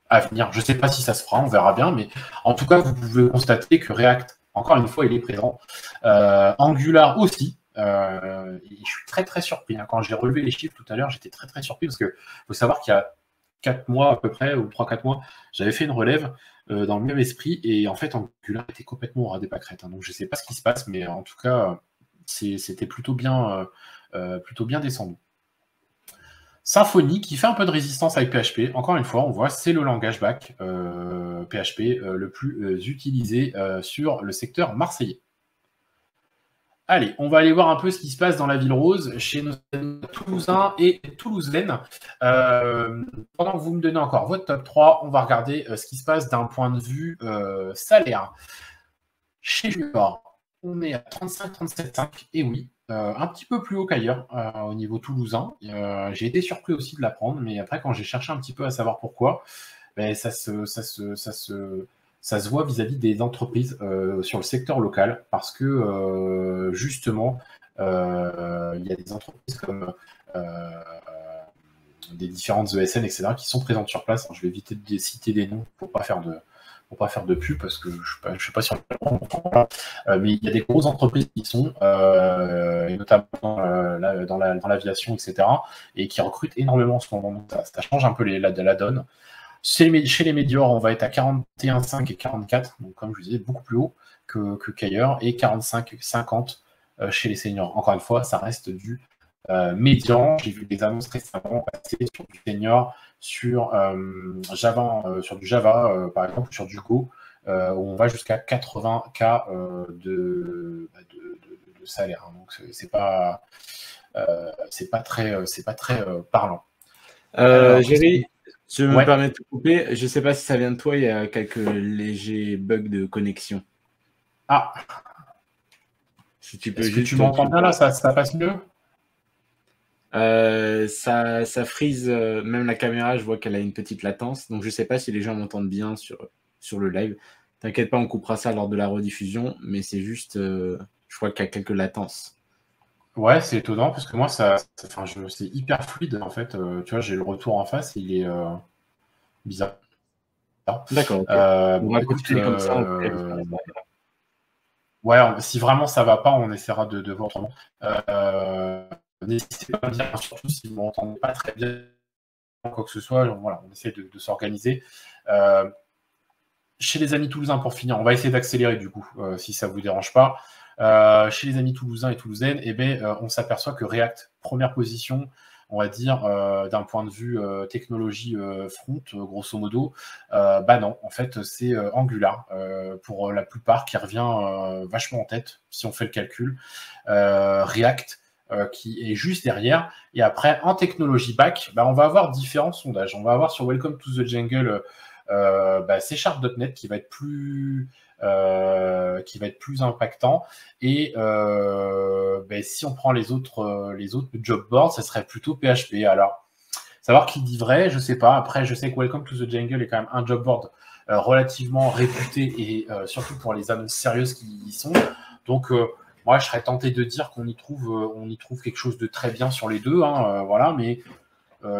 avenir. Je ne sais pas si ça se fera, on verra bien, mais en tout cas, vous pouvez constater que React, encore une fois, il est présent. Angular aussi. Et je suis très très surpris. Hein. Quand j'ai relevé les chiffres tout à l'heure, j'étais très très surpris parce que faut savoir qu'il y a 4 mois à peu près, ou 3-4 mois, j'avais fait une relève dans le même esprit, et en fait, Angular était complètement au ras des pâquerettes. Hein. Donc je ne sais pas ce qui se passe, mais en tout cas, c'était plutôt bien descendu. Symfony qui fait un peu de résistance avec PHP. Encore une fois, on voit, c'est le langage back PHP le plus utilisé sur le secteur marseillais. Allez, on va aller voir un peu ce qui se passe dans la ville rose chez nos amis toulousains et toulousaines. Pendant que vous me donnez encore votre top 3, on va regarder ce qui se passe d'un point de vue salaire. Chez Junior, on est à 35-37,5, et oui, un petit peu plus haut qu'ailleurs au niveau toulousain. J'ai été surpris aussi de l'apprendre, mais après, quand j'ai cherché un petit peu à savoir pourquoi, ben, ça se voit vis-à-vis des entreprises sur le secteur local, parce que justement, il y a des entreprises comme des différentes ESN, etc., qui sont présentes sur place. Alors, je vais éviter de citer des noms pour pas faire pour pas faire de pub, parce que je sais pas si on mais il y a des grosses entreprises qui sont, et notamment dans l'aviation, etc., et qui recrutent énormément en ce moment. Donc, ça change un peu la donne. Chez les médiors, on va être à 41,5 et 44, donc comme je vous disais, beaucoup plus haut qu'ailleurs, et 45, 50 chez les seniors. Encore une fois, ça reste du médian. J'ai vu des annonces récemment passer sur du senior, sur Java, sur du Java, par exemple, sur du Go, où on va jusqu'à 80K de salaire. Hein. Donc c'est pas très parlant. Géry, je me permets de te couper. Je ne sais pas si ça vient de toi, il y a quelques légers bugs de connexion. Ah. Si tu peux Est-ce que tu m'entends bien là, ça passe mieux? Ça freeze, même la caméra, je vois qu'elle a une petite latence. Donc je ne sais pas si les gens m'entendent bien sur le live. T'inquiète pas, on coupera ça lors de la rediffusion, mais c'est juste, je vois qu'il y a quelques latences. Ouais, c'est étonnant parce que moi, c'est hyper fluide en fait. Tu vois, j'ai le retour en face, il est bizarre. D'accord, ok. On va écoute, continuer comme ça. ouais, si vraiment ça va pas, on essaiera de voir autrement. N'hésitez pas à me dire, surtout si vous m'entendez pas très bien, quoi que ce soit. Voilà, on essaie de s'organiser. Chez les amis toulousains, pour finir, on va essayer d'accélérer du coup, si ça vous dérange pas. Chez les amis toulousains et toulousaines, on s'aperçoit que React, première position, on va dire, d'un point de vue technologie front, grosso modo, non, en fait, c'est Angular, pour la plupart, qui revient vachement en tête, si on fait le calcul. React, qui est juste derrière. Et après, en technologie back, on va avoir différents sondages. On va avoir sur Welcome to the Jungle C# .NET qui va être plus impactant, et si on prend les autres job boards, ça serait plutôt PHP. Alors, savoir qui dit vrai, je sais pas. Après, je sais que Welcome to the Jungle est quand même un job board relativement réputé, et surtout pour les annonces sérieuses qui y sont. Donc moi, je serais tenté de dire qu'on y trouve quelque chose de très bien sur les deux, hein, voilà, mais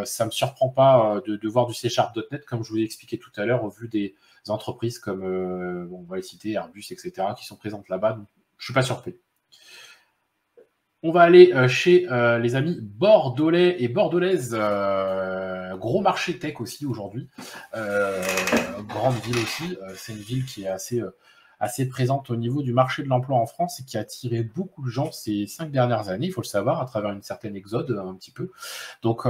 ça ne me surprend pas de voir du C#.NET, comme je vous l'ai expliqué tout à l'heure, au vu des entreprises comme, on va les citer, Airbus, etc., qui sont présentes là-bas. Donc, je ne suis pas surpris. On va aller chez les amis bordelais et bordelaises. Gros marché tech aussi aujourd'hui. Grande ville aussi. C'est une ville qui est assez présente au niveau du marché de l'emploi en France, et qui a attiré beaucoup de gens ces 5 dernières années, il faut le savoir, à travers une certaine exode un petit peu. Donc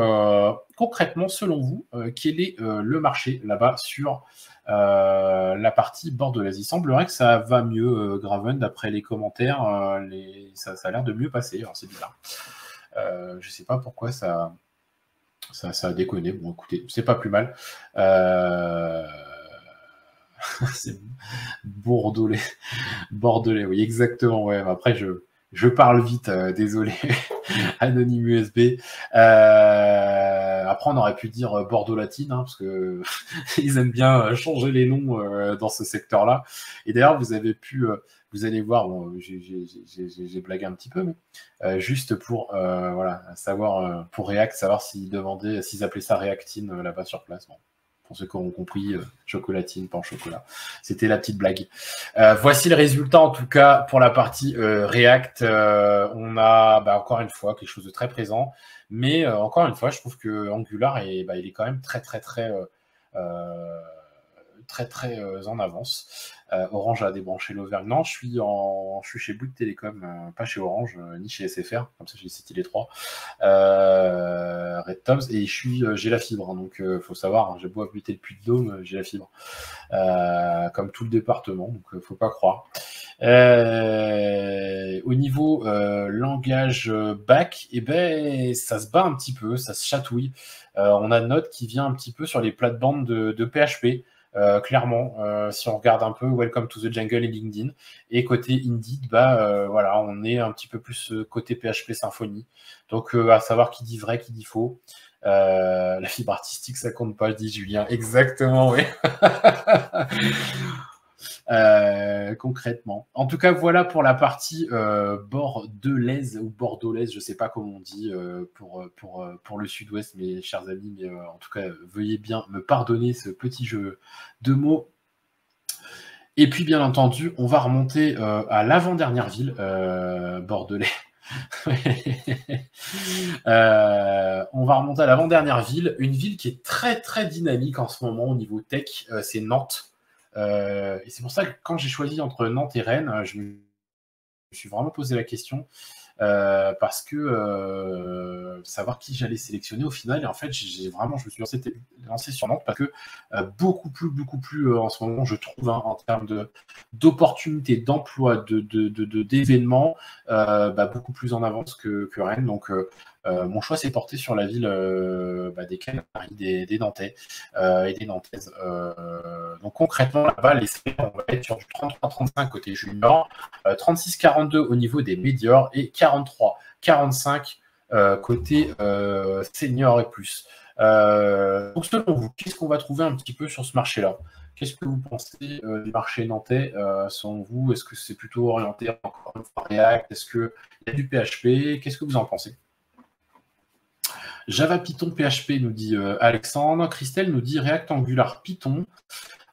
concrètement, selon vous, quel est le marché là-bas sur la partie bordelaise? Il semblerait que ça va mieux, Graven, d'après les commentaires, ça a l'air de mieux passer, alors c'est bizarre. Je sais pas pourquoi ça a déconné. Bon, écoutez, c'est pas plus mal. C'est Bordelais. Bordelais, oui, exactement. Ouais. Après, je parle vite, désolé. Anonyme USB. Après, on aurait pu dire Bordeaux Latine, hein, parce que ils aiment bien changer les noms dans ce secteur-là. Et d'ailleurs, vous allez voir, bon, j'ai blagué un petit peu, mais juste pour savoir, pour React, savoir s'ils appelaient ça Reactine là-bas sur place. Bon. Pour ceux qui auront compris, chocolatine, pain au chocolat. C'était la petite blague. Voici le résultat, en tout cas, pour la partie React. On a, encore une fois, quelque chose de très présent. Mais encore une fois, je trouve que Angular, il est quand même très en avance. Orange a débranché l'Auvergne. Non, je suis chez Bouygues Télécom, pas chez Orange, ni chez SFR, comme ça j'ai cité les trois. Red Toms, et j'ai la fibre, hein, donc faut savoir, hein, j'ai beau habiter le Puy-de-Dôme, j'ai la fibre, comme tout le département, donc faut pas croire. Au niveau langage back, ça se bat un petit peu, ça se chatouille. On a Node qui vient un petit peu sur les plates-bandes de PHP. Clairement, si on regarde un peu Welcome to the Jungle et LinkedIn, et côté Indeed, voilà, on est un petit peu plus côté PHP Symfony. Donc à savoir qui dit vrai, qui dit faux. La fibre artistique, ça compte pas, dit Julien. Exactement, oui. Concrètement. En tout cas, voilà pour la partie bordelaise ou bordelaise, je sais pas comment on dit pour le sud-ouest, mes chers amis, mais en tout cas, veuillez bien me pardonner ce petit jeu de mots. Et puis, bien entendu, on va remonter à l'avant-dernière ville, bordelais. On va remonter à l'avant-dernière ville, une ville qui est très, très dynamique en ce moment au niveau tech, c'est Nantes. Et c'est pour ça que quand j'ai choisi entre Nantes et Rennes, je me suis vraiment posé la question. Parce que savoir qui j'allais sélectionner au final, et en fait je me suis lancé sur Nantes parce que beaucoup plus en ce moment, je trouve, hein, en termes d'opportunités d'emploi, d'événements, beaucoup plus en avance que Rennes. Donc mon choix s'est porté sur la ville des Canaries, des Nantais et des Nantaises. Donc concrètement, là-bas, les salaires, on va être sur du 33-35 côté junior, 36-42 au niveau des médiors et 43-45 côté senior et plus. Donc selon vous, qu'est-ce qu'on va trouver un petit peu sur ce marché-là? Qu'est-ce que vous pensez du marché nantais selon vous? Est-ce que c'est plutôt orienté encore une fois React? Est-ce qu'il y a du PHP? Qu'est-ce que vous en pensez? Java, Python, PHP, nous dit Alexandre. Christelle nous dit React, Angular, Python.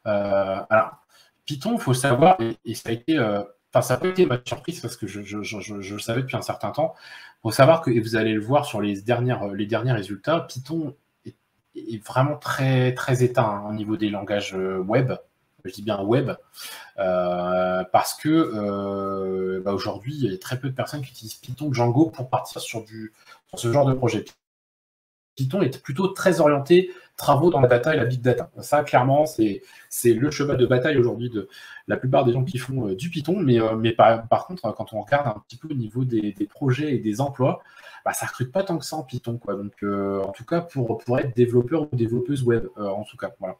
Alors, Python, il faut savoir, et ça a été... ça n'a pas été ma surprise parce que je le savais depuis un certain temps. Il faut savoir que, et vous allez le voir sur les derniers résultats, Python est vraiment très, très éteint, hein, au niveau des langages web. Je dis bien web, parce que aujourd'hui, il y a très peu de personnes qui utilisent Python, Django pour partir sur ce genre de projet. Python est plutôt très orienté travaux dans la data et la big data. Ça, clairement, c'est le cheval de bataille aujourd'hui de la plupart des gens qui font du Python. Mais par contre, quand on regarde un petit peu au niveau des projets et des emplois, ça ne recrute pas tant que ça en Python, quoi. Donc, en tout cas, pour être développeur ou développeuse web, en tout cas, voilà.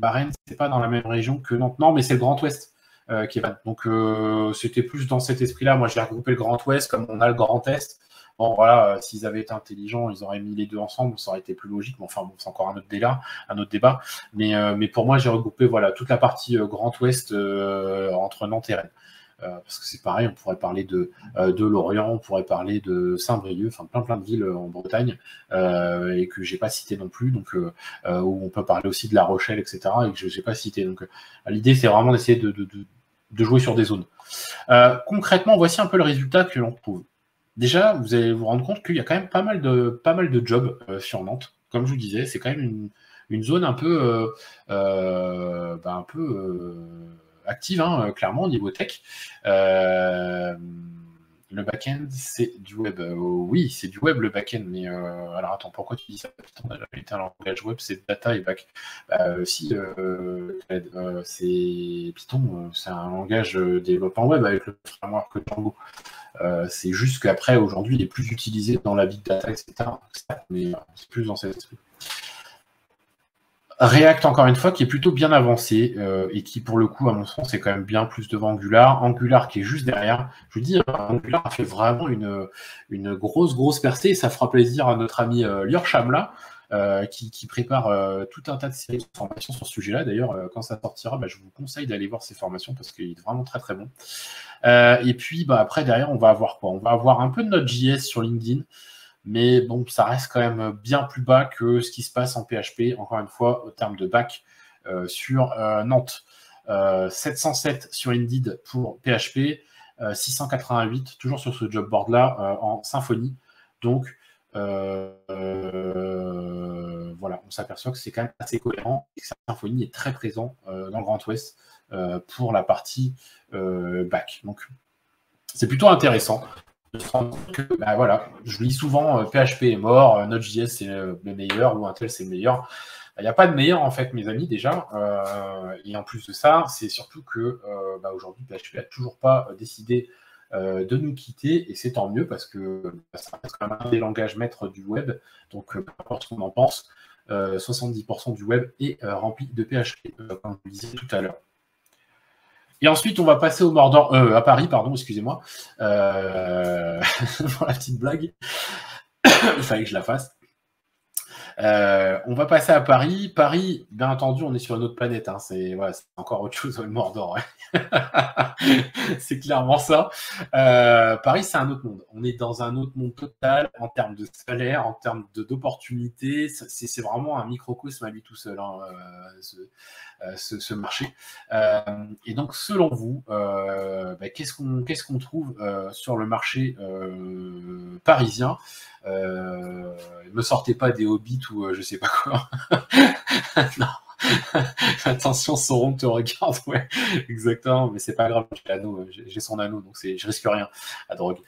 Rennes, c'est pas dans la même région que Nantes. Non, mais c'est le Grand Ouest qui est. Donc, c'était plus dans cet esprit-là. Moi, j'ai regroupé le Grand Ouest comme on a le Grand Est. Bon, voilà, s'ils avaient été intelligents, ils auraient mis les deux ensemble, ça aurait été plus logique. Mais enfin, bon, c'est encore un autre débat. Mais pour moi, j'ai regroupé toute la partie Grand Ouest entre Nantes et Rennes. Parce que c'est pareil, on pourrait parler de Lorient, on pourrait parler de Saint-Brieuc, enfin plein de villes en Bretagne, et que j'ai pas cité non plus, donc où on peut parler aussi de La Rochelle, etc., et que je n'ai pas cité. Donc l'idée, c'est vraiment d'essayer de jouer sur des zones. Concrètement, voici un peu le résultat que l'on trouve. Déjà, vous allez vous rendre compte qu'il y a quand même pas mal de jobs sur Nantes. Comme je vous disais, c'est quand même une zone un peu active, hein, clairement, au niveau tech. Le back-end, c'est du web. Oui, c'est du web, le back-end. Mais alors, attends, pourquoi tu dis ça? Python n'a jamais été un langage web, c'est data et back. Si, c'est Python, c'est un langage développement web avec le framework Django. C'est juste qu'après, aujourd'hui, il est plus utilisé dans la big data, etc. Mais c'est plus dans cet esprit. React, encore une fois, qui est plutôt bien avancé et qui, pour le coup, à mon sens, est quand même bien plus devant Angular. Angular qui est juste derrière. Je vous dis, Angular a fait vraiment une grosse percée et ça fera plaisir à notre ami Lior Chamla qui prépare tout un tas de séries de formations sur ce sujet-là. D'ailleurs, quand ça sortira, je vous conseille d'aller voir ces formations parce qu'il est vraiment très très bon. Et puis, après, derrière, on va avoir quoi? On va avoir un peu de Node.js sur LinkedIn. Mais bon, ça reste quand même bien plus bas que ce qui se passe en PHP, encore une fois, au terme de bac sur Nantes. 707 sur Indeed pour PHP, 688, toujours sur ce job board-là, en Symfony. Donc, voilà, on s'aperçoit que c'est quand même assez cohérent et que Symfony est très présent dans le Grand Ouest pour la partie bac. Donc, c'est plutôt intéressant. Que, voilà, je lis souvent PHP est mort, Node.js c'est le meilleur, ou Intel c'est le meilleur. Il n'y a pas de meilleur en fait, mes amis, déjà. Et en plus de ça, c'est surtout que aujourd'hui, PHP n'a toujours pas décidé de nous quitter, et c'est tant mieux parce que ça reste quand même un des langages maîtres du web. Donc, peu importe ce qu'on en pense, 70% du web est rempli de PHP, comme je le disais tout à l'heure. Et ensuite, on va passer au Mordor, à Paris, pardon, excusez-moi. Pour la petite blague. Il fallait que je la fasse. On va passer à Paris. Paris, bien entendu, on est sur une autre planète. Hein. C'est encore autre chose, le Mordor. Ouais. C'est clairement ça. Paris, c'est un autre monde. On est dans un autre monde total en termes de salaire, en termes d'opportunités. C'est vraiment un microcosme à lui tout seul, hein, ce marché. Et donc, selon vous, qu'est-ce qu'on trouve sur le marché parisien? Me sortez pas des Hobbits ou je sais pas quoi. Non. Attention, Sauron te regarde, ouais, exactement, mais c'est pas grave, j'ai son anneau, donc je risque rien à drogue.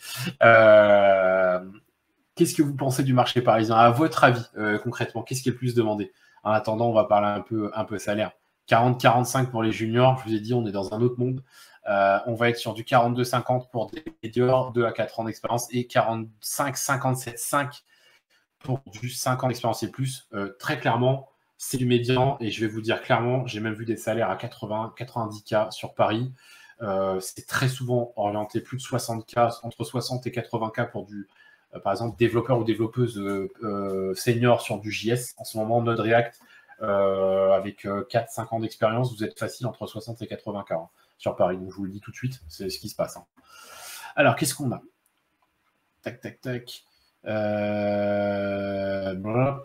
Qu'est-ce que vous pensez du marché parisien? À votre avis, concrètement, qu'est-ce qui est le plus demandé? En attendant, on va parler un peu salaire. 40-45 pour les juniors, je vous ai dit, on est dans un autre monde. On va être sur du 42-50 pour des médiors, 2 à 4 ans d'expérience, et 45-57-5 pour du 5 ans d'expérience et plus. Très clairement, c'est du médian, et je vais vous dire clairement, j'ai même vu des salaires à 80-90K sur Paris. C'est très souvent orienté plus de 60K, entre 60 et 80K pour du, par exemple, développeur ou développeuse senior sur du JS. En ce moment, Node-React, avec 4-5 ans d'expérience, vous êtes facile entre 60 et 80K hein, sur Paris. Donc, je vous le dis tout de suite, c'est ce qui se passe. Hein. Alors, qu'est-ce qu'on a? Tac, tac, tac.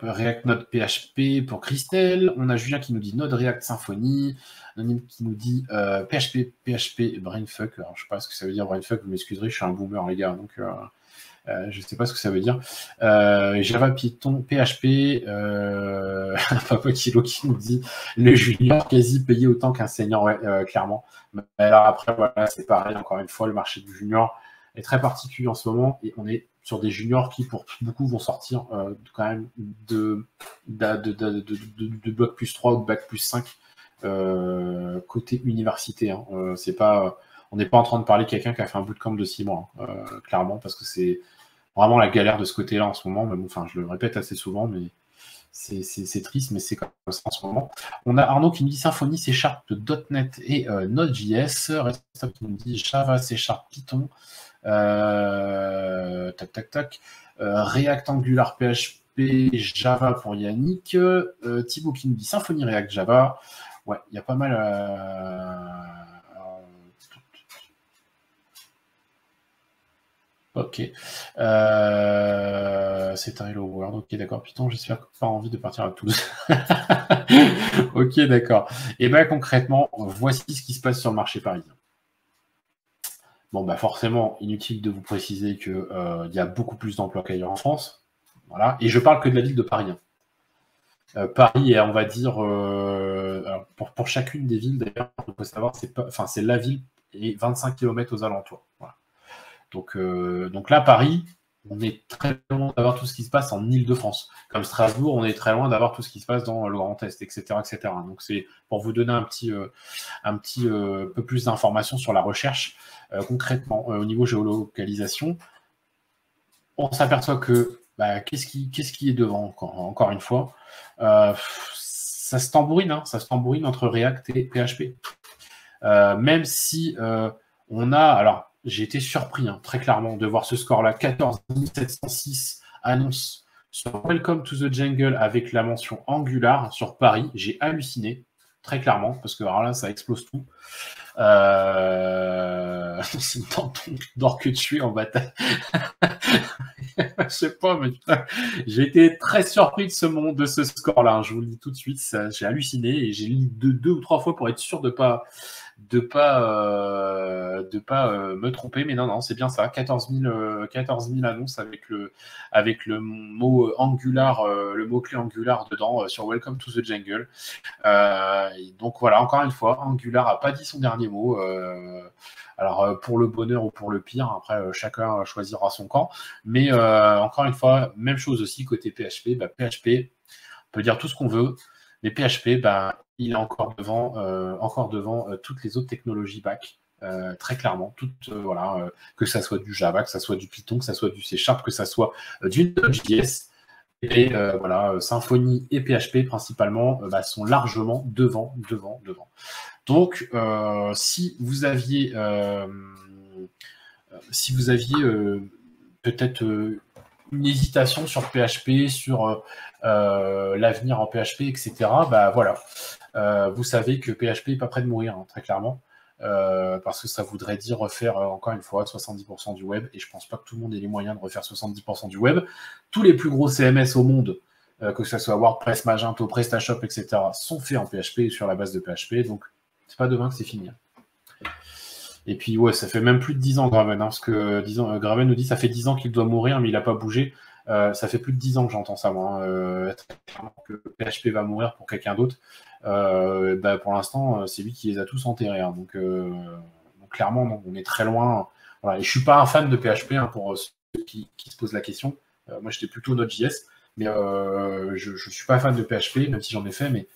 React Node PHP pour Christelle. On a Julien qui nous dit Node React Symfony. Anonyme qui nous dit PHP Brainfuck. Alors, je sais pas ce que ça veut dire Brainfuck, vous m'excuserez, je suis un boomer, les gars. Donc, je sais pas ce que ça veut dire. Java Python PHP. Papa Kilo qui nous dit le junior quasi payé autant qu'un senior, ouais, clairement. Mais alors après, voilà, c'est pareil. Encore une fois, le marché du junior est très particulier en ce moment et on est sur des juniors qui, pour beaucoup, vont sortir quand même de bac plus 3 ou de bac plus 5 côté université. Hein. C'est pas, on n'est pas en train de parler de quelqu'un qui a fait un bootcamp de 6 mois, hein, clairement, parce que c'est vraiment la galère de ce côté-là en ce moment. Mais bon, enfin, je le répète assez souvent, mais c'est triste, mais c'est comme ça en ce moment. On a Arnaud qui nous dit Symfony, C# de .NET et Node.js. Restop qui nous dit Java, C# Python. Tac, tac, tac. React Angular PHP Java pour Yannick. Thibaut qui nous dit Symfony React Java. Ouais, il y a pas mal. Ok. C'est un Hello World. Ok, d'accord. Python, j'espère que pas envie de partir à Toulouse. Ok, d'accord. Et bien concrètement, voici ce qui se passe sur le marché parisien. Bon, bah forcément, inutile de vous préciser qu'il y a beaucoup plus d'emplois qu'ailleurs en France. Voilà. Et je parle que de la ville de Paris. Hein. Paris est, on va dire, pour chacune des villes, d'ailleurs, il faut savoir, c'est la ville et 25 km aux alentours. Voilà. Donc là, Paris, on est très loin d'avoir tout ce qui se passe en Île-de-France. Comme Strasbourg, on est très loin d'avoir tout ce qui se passe dans le Grand Est, etc. etc. Donc c'est pour vous donner un petit peu plus d'informations sur la recherche. Concrètement, au niveau géolocalisation, on s'aperçoit que qu'est-ce qui est devant encore une fois ça se tambourine, hein, ça se tambourine entre React et PHP. Même si on a... Alors, j'ai été surpris, hein, très clairement, de voir ce score-là, 14 706 annonces sur Welcome to the Jungle avec la mention Angular sur Paris. J'ai halluciné, très clairement, parce que alors là, ça explose tout. C'est tant d'or que tuer en bataille. Je sais pas, mais putain, j'ai été très surpris de ce score-là. Hein, je vous le dis tout de suite, j'ai halluciné et j'ai lu deux ou trois fois pour être sûr de pas me tromper, mais non, c'est bien ça. 14 000 annonces avec le mot Angular, le mot-clé Angular dedans sur Welcome to the Jungle. Donc voilà, encore une fois, Angular n'a pas dit son dernier mot. Alors pour le bonheur ou pour le pire, après chacun choisira son camp. Mais encore une fois, même chose aussi côté PHP. PHP, on peut dire tout ce qu'on veut, mais PHP, il est encore devant toutes les autres technologies back. Très clairement, que ça soit du Java, que ça soit du Python, que ça soit du C#, que ça soit du Node.js. Et Symfony et PHP principalement sont largement devant. Donc, si vous aviez peut-être une hésitation sur PHP, sur l'avenir en PHP, etc., bah voilà. Vous savez que PHP n'est pas prêt de mourir, hein, très clairement, parce que ça voudrait dire refaire, encore une fois, 70% du web, et je pense pas que tout le monde ait les moyens de refaire 70% du web. Tous les plus gros CMS au monde, que ce soit WordPress, Magento, PrestaShop, etc., sont faits en PHP et sur la base de PHP, donc c'est pas demain que c'est fini. Et puis, ouais, ça fait même plus de 10 ans, Graven, hein, parce que Graven nous dit ça fait 10 ans qu'il doit mourir, mais il n'a pas bougé. Ça fait plus de 10 ans que j'entends ça, moi, que PHP va mourir pour quelqu'un d'autre. Bah, pour l'instant, c'est lui qui les a tous enterrés. Hein, donc, clairement, non, on est très loin. Voilà. Et je suis pas un fan de PHP, hein, pour ceux qui se posent la question. Moi, j'étais plutôt Node.js, mais je ne suis pas fan de PHP, même si j'en ai fait, mais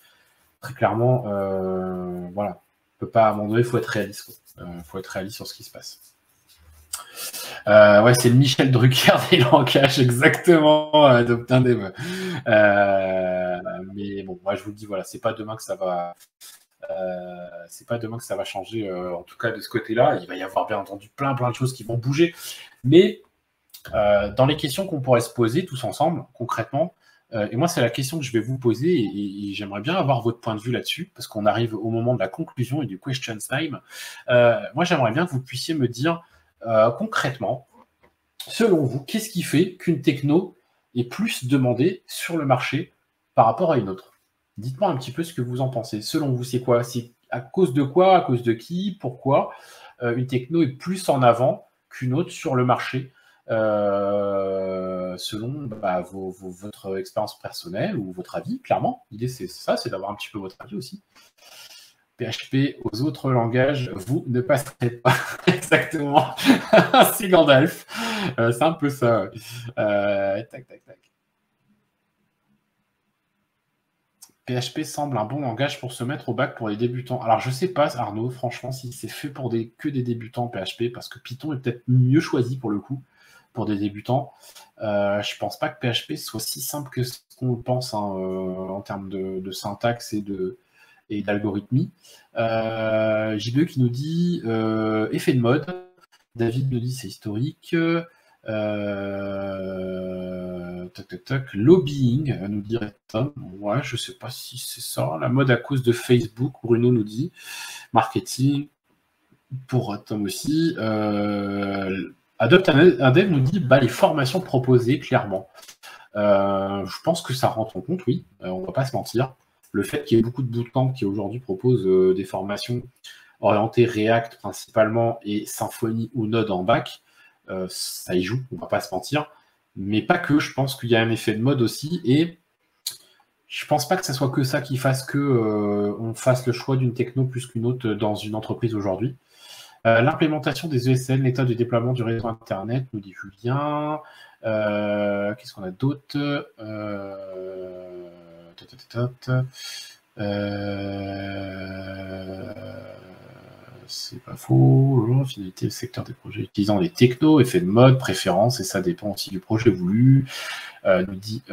très clairement, voilà. On peut pas abandonner, il faut être réaliste. Faut être réaliste sur ce qui se passe. Ouais, c'est le Michel Drucker des langages, exactement, d'Optindev. Mais bon, moi je vous le dis, voilà, c'est pas demain que ça va. C'est pas demain que ça va changer, en tout cas de ce côté-là. Il va y avoir bien entendu plein de choses qui vont bouger. Mais dans les questions qu'on pourrait se poser tous ensemble, concrètement, et moi c'est la question que je vais vous poser, et j'aimerais bien avoir votre point de vue là-dessus, parce qu'on arrive au moment de la conclusion et du questions time. Moi j'aimerais bien que vous puissiez me dire concrètement, selon vous, qu'est-ce qui fait qu'une techno est plus demandée sur le marché par rapport à une autre? Dites-moi un petit peu ce que vous en pensez. Selon vous, c'est quoi? C'est à cause de quoi? À cause de qui? Pourquoi une techno est plus en avant qu'une autre sur le marché, selon votre expérience personnelle ou votre avis, clairement. L'idée, c'est ça, c'est d'avoir un petit peu votre avis aussi. PHP aux autres langages, vous ne passerez pas. Exactement. C'est Gandalf. C'est un peu ça. Tac. PHP semble un bon langage pour se mettre au bac pour les débutants. Alors, je sais pas, Arnaud, franchement, si c'est fait pour que des débutants PHP, parce que Python est peut-être mieux choisi pour le coup, pour des débutants. Je pense pas que PHP soit si simple que ce qu'on pense, hein, en termes de syntaxe et d'algorithmie. JBE qui nous dit effet de mode. David nous dit c'est historique. Lobbying, nous dirait Tom. Ouais, je sais pas si c'est ça. La mode à cause de Facebook, Bruno nous dit. Marketing, pour Tom aussi. Adopt un dev nous dit les formations proposées, clairement. Je pense que ça rentre en compte, oui. On va pas se mentir. Le fait qu'il y ait beaucoup de bootcamps qui aujourd'hui proposent des formations orientées React principalement et Symfony ou Node en bac, ça y joue, on va pas se mentir. Mais pas que, je pense qu'il y a un effet de mode aussi, et je pense pas que ce soit que ça qui fasse que on fasse le choix d'une techno plus qu'une autre dans une entreprise aujourd'hui. L'implémentation des ESN, l'état du déploiement du réseau Internet, nous dit Julien. Qu'est-ce qu'on a d'autre? C'est pas faux. Finalité, le secteur des projets utilisant les technos, effet de mode, préférence, et ça dépend aussi du projet voulu. Nous dit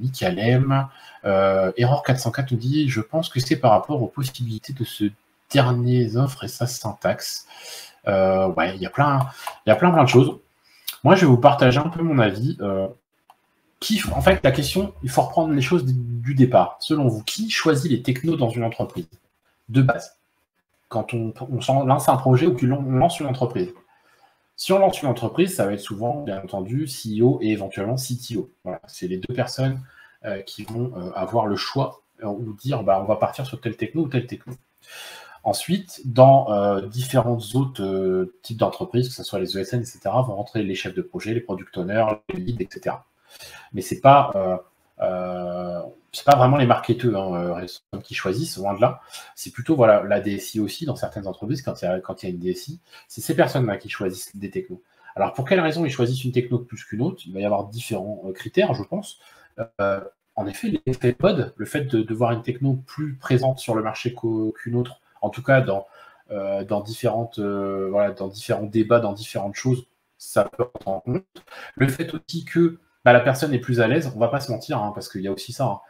Michael M. Error 404 nous dit je pense que c'est par rapport aux possibilités de ce dernier offre et sa syntaxe. Ouais, il y a plein de choses. Moi, je vais vous partager un peu mon avis. En fait, la question, il faut reprendre les choses du départ. Selon vous, qui choisit les technos dans une entreprise de base? Quand on lance un projet ou qu'on lance une entreprise. Si on lance une entreprise, ça va être souvent, bien entendu, CEO et éventuellement CTO. Voilà, c'est les deux personnes qui vont avoir le choix ou dire on va partir sur telle techno ou telle techno. Ensuite, dans différentes autres types d'entreprises, que ce soit les ESN, etc., vont rentrer les chefs de projet, les product owners, les leads, etc. Mais c'est pas vraiment les marketeurs qui choisissent, loin de là. C'est plutôt la DSI aussi, dans certaines entreprises, quand il y a une DSI, c'est ces personnes-là qui choisissent des technos. Alors, pour quelles raisons ils choisissent une techno plus qu'une autre? Il va y avoir différents critères, je pense. En effet, l'effet mode, le fait de voir une techno plus présente sur le marché qu'une autre, en tout cas dans différents débats, dans différentes choses, ça peut rentrer en compte. Le fait aussi que la personne est plus à l'aise, on va pas se mentir, hein, parce qu'il y a aussi ça.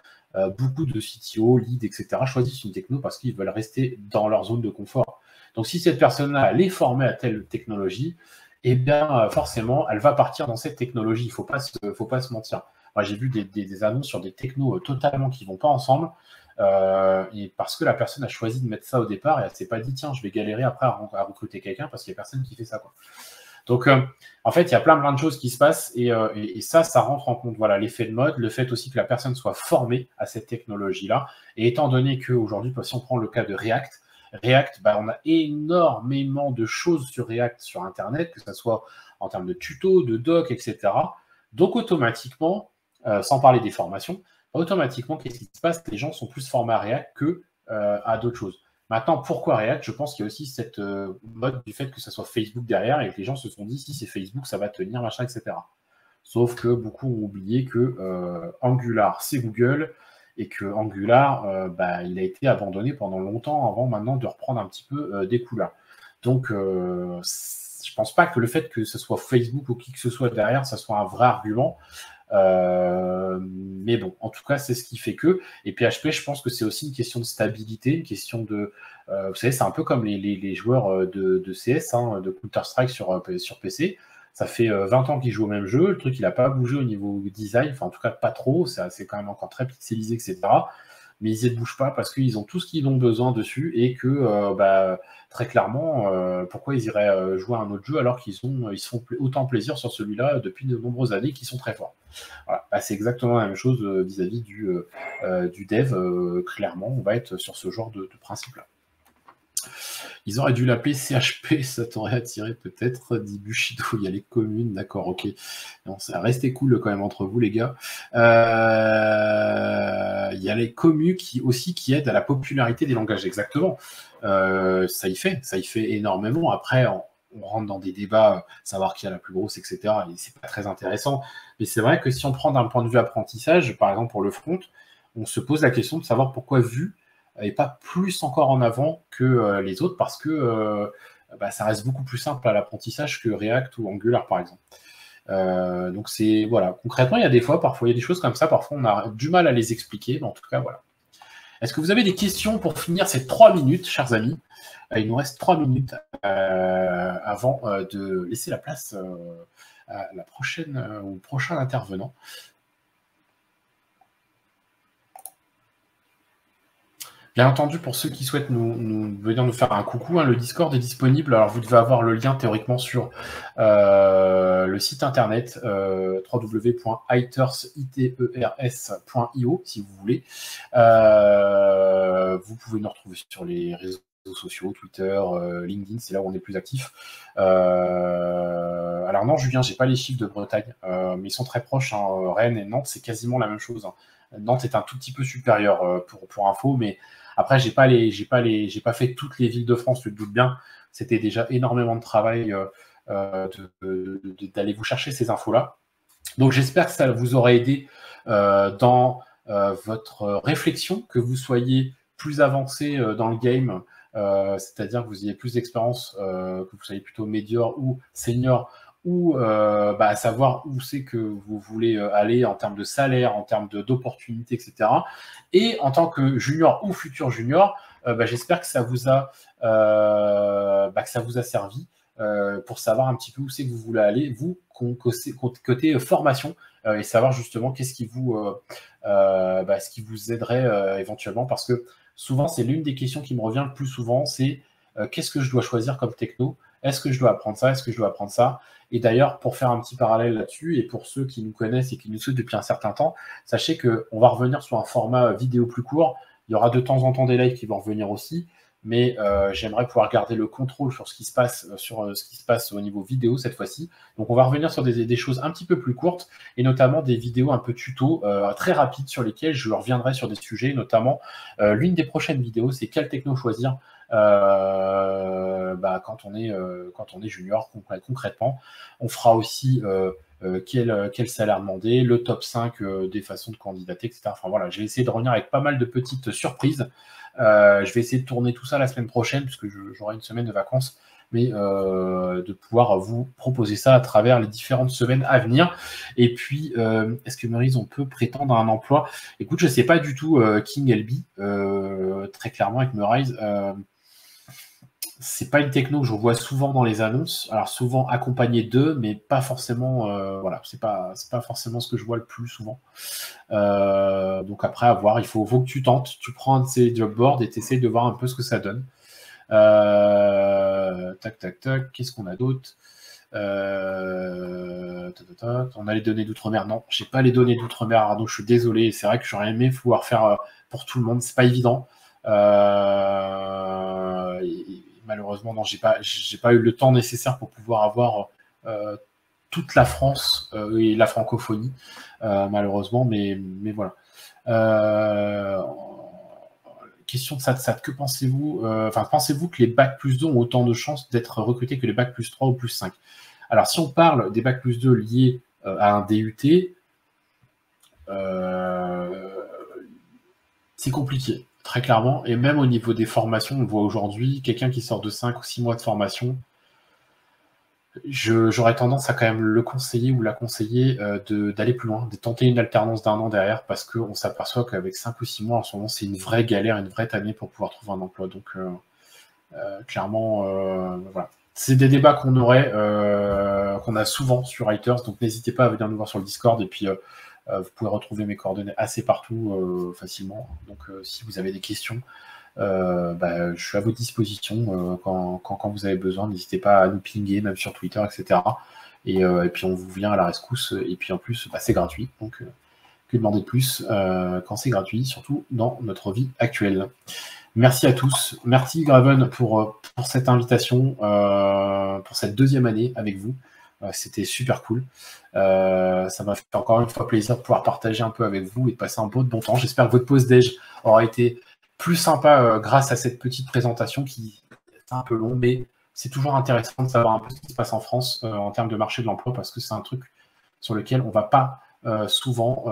Beaucoup de CTO, lead, etc. choisissent une techno parce qu'ils veulent rester dans leur zone de confort. Donc si cette personne-là, elle est formée à telle technologie, eh bien, forcément, elle va partir dans cette technologie. Il ne faut pas se mentir. Moi, j'ai vu des annonces sur des technos totalement qui ne vont pas ensemble. Et parce que la personne a choisi de mettre ça au départ et elle ne s'est pas dit, tiens, je vais galérer après à recruter quelqu'un parce qu'il n'y a personne qui fait ça, quoi. Donc, en fait, il y a plein de choses qui se passent et ça rentre en compte. Voilà, l'effet de mode, le fait aussi que la personne soit formée à cette technologie-là. Et étant donné qu'aujourd'hui, si on prend le cas de React, on a énormément de choses sur React sur Internet, que ce soit en termes de tutos, de docs, etc. Donc, automatiquement, sans parler des formations, automatiquement, qu'est-ce qui se passe? Les gens sont plus formés à React que à d'autres choses. Maintenant, pourquoi React? Je pense qu'il y a aussi cette mode du fait que ce soit Facebook derrière et que les gens se sont dit, si c'est Facebook, ça va tenir, machin, etc. Sauf que beaucoup ont oublié que Angular, c'est Google, et que Angular, il a été abandonné pendant longtemps avant maintenant de reprendre un petit peu des couleurs. Donc, je pense pas que le fait que ce soit Facebook ou qui que ce soit derrière, ça soit un vrai argument. Mais bon, en tout cas, c'est ce qui fait que. Et PHP, je pense que c'est aussi une question de stabilité, une question de. Vous savez, c'est un peu comme les joueurs de CS, hein, de Counter-Strike sur PC. Ça fait 20 ans qu'ils jouent au même jeu. Le truc, il n'a pas bougé au niveau design, enfin, en tout cas, pas trop. C'est quand même encore très pixelisé, etc. Mais ils ne bougent pas parce qu'ils ont tout ce qu'ils ont besoin dessus et que, très clairement, pourquoi ils iraient jouer à un autre jeu alors qu'ils se font autant plaisir sur celui-là depuis de nombreuses années, qu'ils sont très forts. Voilà. C'est exactement la même chose vis-à-vis du dev. Clairement, on va être sur ce genre de principe-là. Ils auraient dû l'appeler CHP, ça t'aurait attiré peut-être, dit Bushido. Il y a les communes, d'accord, ok. Non, ça restait cool quand même entre vous, les gars. Il y a les communes qui aident à la popularité des langages, exactement. Ça y fait énormément. Après, on rentre dans des débats, savoir qui a la plus grosse, etc. Et c'est pas très intéressant. Mais c'est vrai que si on prend d'un point de vue apprentissage, par exemple pour le front, on se pose la question de savoir pourquoi Vue et pas plus encore en avant que les autres, parce que ça reste beaucoup plus simple à l'apprentissage que React ou Angular, par exemple. Donc c'est, voilà, concrètement, il y a des fois, parfois, il y a des choses comme ça, parfois on a du mal à les expliquer, mais en tout cas, voilà. Est-ce que vous avez des questions pour finir ces 3 minutes, chers amis? Il nous reste 3 minutes avant de laisser la place à la prochaine ou au prochain intervenant. Bien entendu, pour ceux qui souhaitent venir nous faire un coucou, hein, le Discord est disponible. Alors, vous devez avoir le lien théoriquement sur le site internet www.itersiters.io si vous voulez. Vous pouvez nous retrouver sur les réseaux sociaux, Twitter, LinkedIn, c'est là où on est plus actif. Alors non, Julien, j'ai pas les chiffres de Bretagne, mais ils sont très proches. Hein, Rennes et Nantes, c'est quasiment la même chose. Hein. Nantes est un tout petit peu supérieur pour info, mais après, j'ai pas fait toutes les villes de France, tu te doutes bien. C'était déjà énormément de travail d'aller vous chercher ces infos-là. Donc, j'espère que ça vous aura aidé dans votre réflexion, que vous soyez plus avancé dans le game, c'est-à-dire que vous ayez plus d'expérience, que vous soyez plutôt médior ou senior, ou savoir où c'est que vous voulez aller en termes de salaire, en termes d'opportunités, etc. Et en tant que junior ou futur junior, j'espère que ça vous a servi pour savoir un petit peu où c'est que vous voulez aller, vous, côté formation, et savoir justement qu'est-ce qui vous aiderait éventuellement, parce que souvent, c'est l'une des questions qui me revient le plus souvent, c'est qu'est-ce que je dois choisir comme techno? Est-ce que je dois apprendre ça? Est-ce que je dois apprendre ça? Et d'ailleurs, pour faire un petit parallèle là-dessus, et pour ceux qui nous connaissent et qui nous suivent depuis un certain temps, sachez qu'on va revenir sur un format vidéo plus court. Il y aura de temps en temps des lives qui vont revenir aussi, mais j'aimerais pouvoir garder le contrôle sur ce qui se passe, au niveau vidéo cette fois-ci. Donc on va revenir sur des choses un petit peu plus courtes, et notamment des vidéos un peu tuto très rapides sur lesquelles je reviendrai sur des sujets, notamment l'une des prochaines vidéos, c'est quelle techno choisir quand on est junior, concrètement. On fera aussi quel salaire demander, le top 5 des façons de candidater, etc. Enfin voilà, je vais essayer de revenir avec pas mal de petites surprises. Je vais essayer de tourner tout ça la semaine prochaine, puisque j'aurai une semaine de vacances, mais de pouvoir vous proposer ça à travers les différentes semaines à venir. Et puis, est-ce que Merise, on peut prétendre à un emploi? Écoute, je ne sais pas du tout, King LB, très clairement avec Merise. c'est pas une techno que je vois souvent dans les annonces. Alors souvent accompagné d'eux, mais pas forcément. Voilà, c'est pas forcément ce que je vois le plus souvent. Donc après, à voir, faut que tu tentes. Tu prends un de ces job boards et tu essayes de voir un peu ce que ça donne. Tac, tac, tac. Qu'est-ce qu'on a d'autre? On a les données d'outre-mer. Non, j'ai pas les données d'outre-mer, Arnaud, je suis désolé. C'est vrai que j'aurais aimé pouvoir faire pour tout le monde. C'est pas évident. Malheureusement, non, j'ai pas eu le temps nécessaire pour pouvoir avoir toute la France et la francophonie, malheureusement, mais voilà. Question de SAT, que pensez-vous pensez-vous que les Bac plus 2 ont autant de chances d'être recrutés que les Bac plus 3 ou plus 5? Alors, si on parle des Bac plus 2 liés à un DUT, c'est compliqué, très clairement. Et même au niveau des formations, on voit aujourd'hui, quelqu'un qui sort de 5 ou 6 mois de formation, j'aurais tendance à quand même le conseiller ou la conseiller d'aller plus loin, de tenter une alternance d'1 an derrière, parce qu'on s'aperçoit qu'avec 5 ou 6 mois, en ce moment, c'est une vraie galère, une vraie tannée pour pouvoir trouver un emploi. Donc, clairement, voilà. C'est des débats qu'on aurait, qu'on a souvent sur Writers, donc n'hésitez pas à venir nous voir sur le Discord, et puis vous pouvez retrouver mes coordonnées assez partout facilement. Donc, si vous avez des questions, je suis à votre disposition quand vous avez besoin. N'hésitez pas à nous pinguer, même sur Twitter, etc. Et puis on vous vient à la rescousse. Et puis en plus, c'est gratuit. Donc que demander de plus quand c'est gratuit, surtout dans notre vie actuelle. Merci à tous. Merci Graven pour cette invitation, pour cette deuxième année avec vous. C'était super cool. Ça m'a fait encore une fois plaisir de pouvoir partager un peu avec vous et de passer un peu de bon temps. J'espère que votre pause déj aura été plus sympa grâce à cette petite présentation qui est un peu longue, mais c'est toujours intéressant de savoir un peu ce qui se passe en France en termes de marché de l'emploi, parce que c'est un truc sur lequel on ne va pas souvent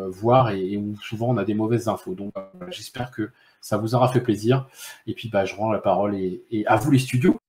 voir et où souvent on a des mauvaises infos. Donc j'espère que ça vous aura fait plaisir. Et puis je rends la parole et à vous les studios.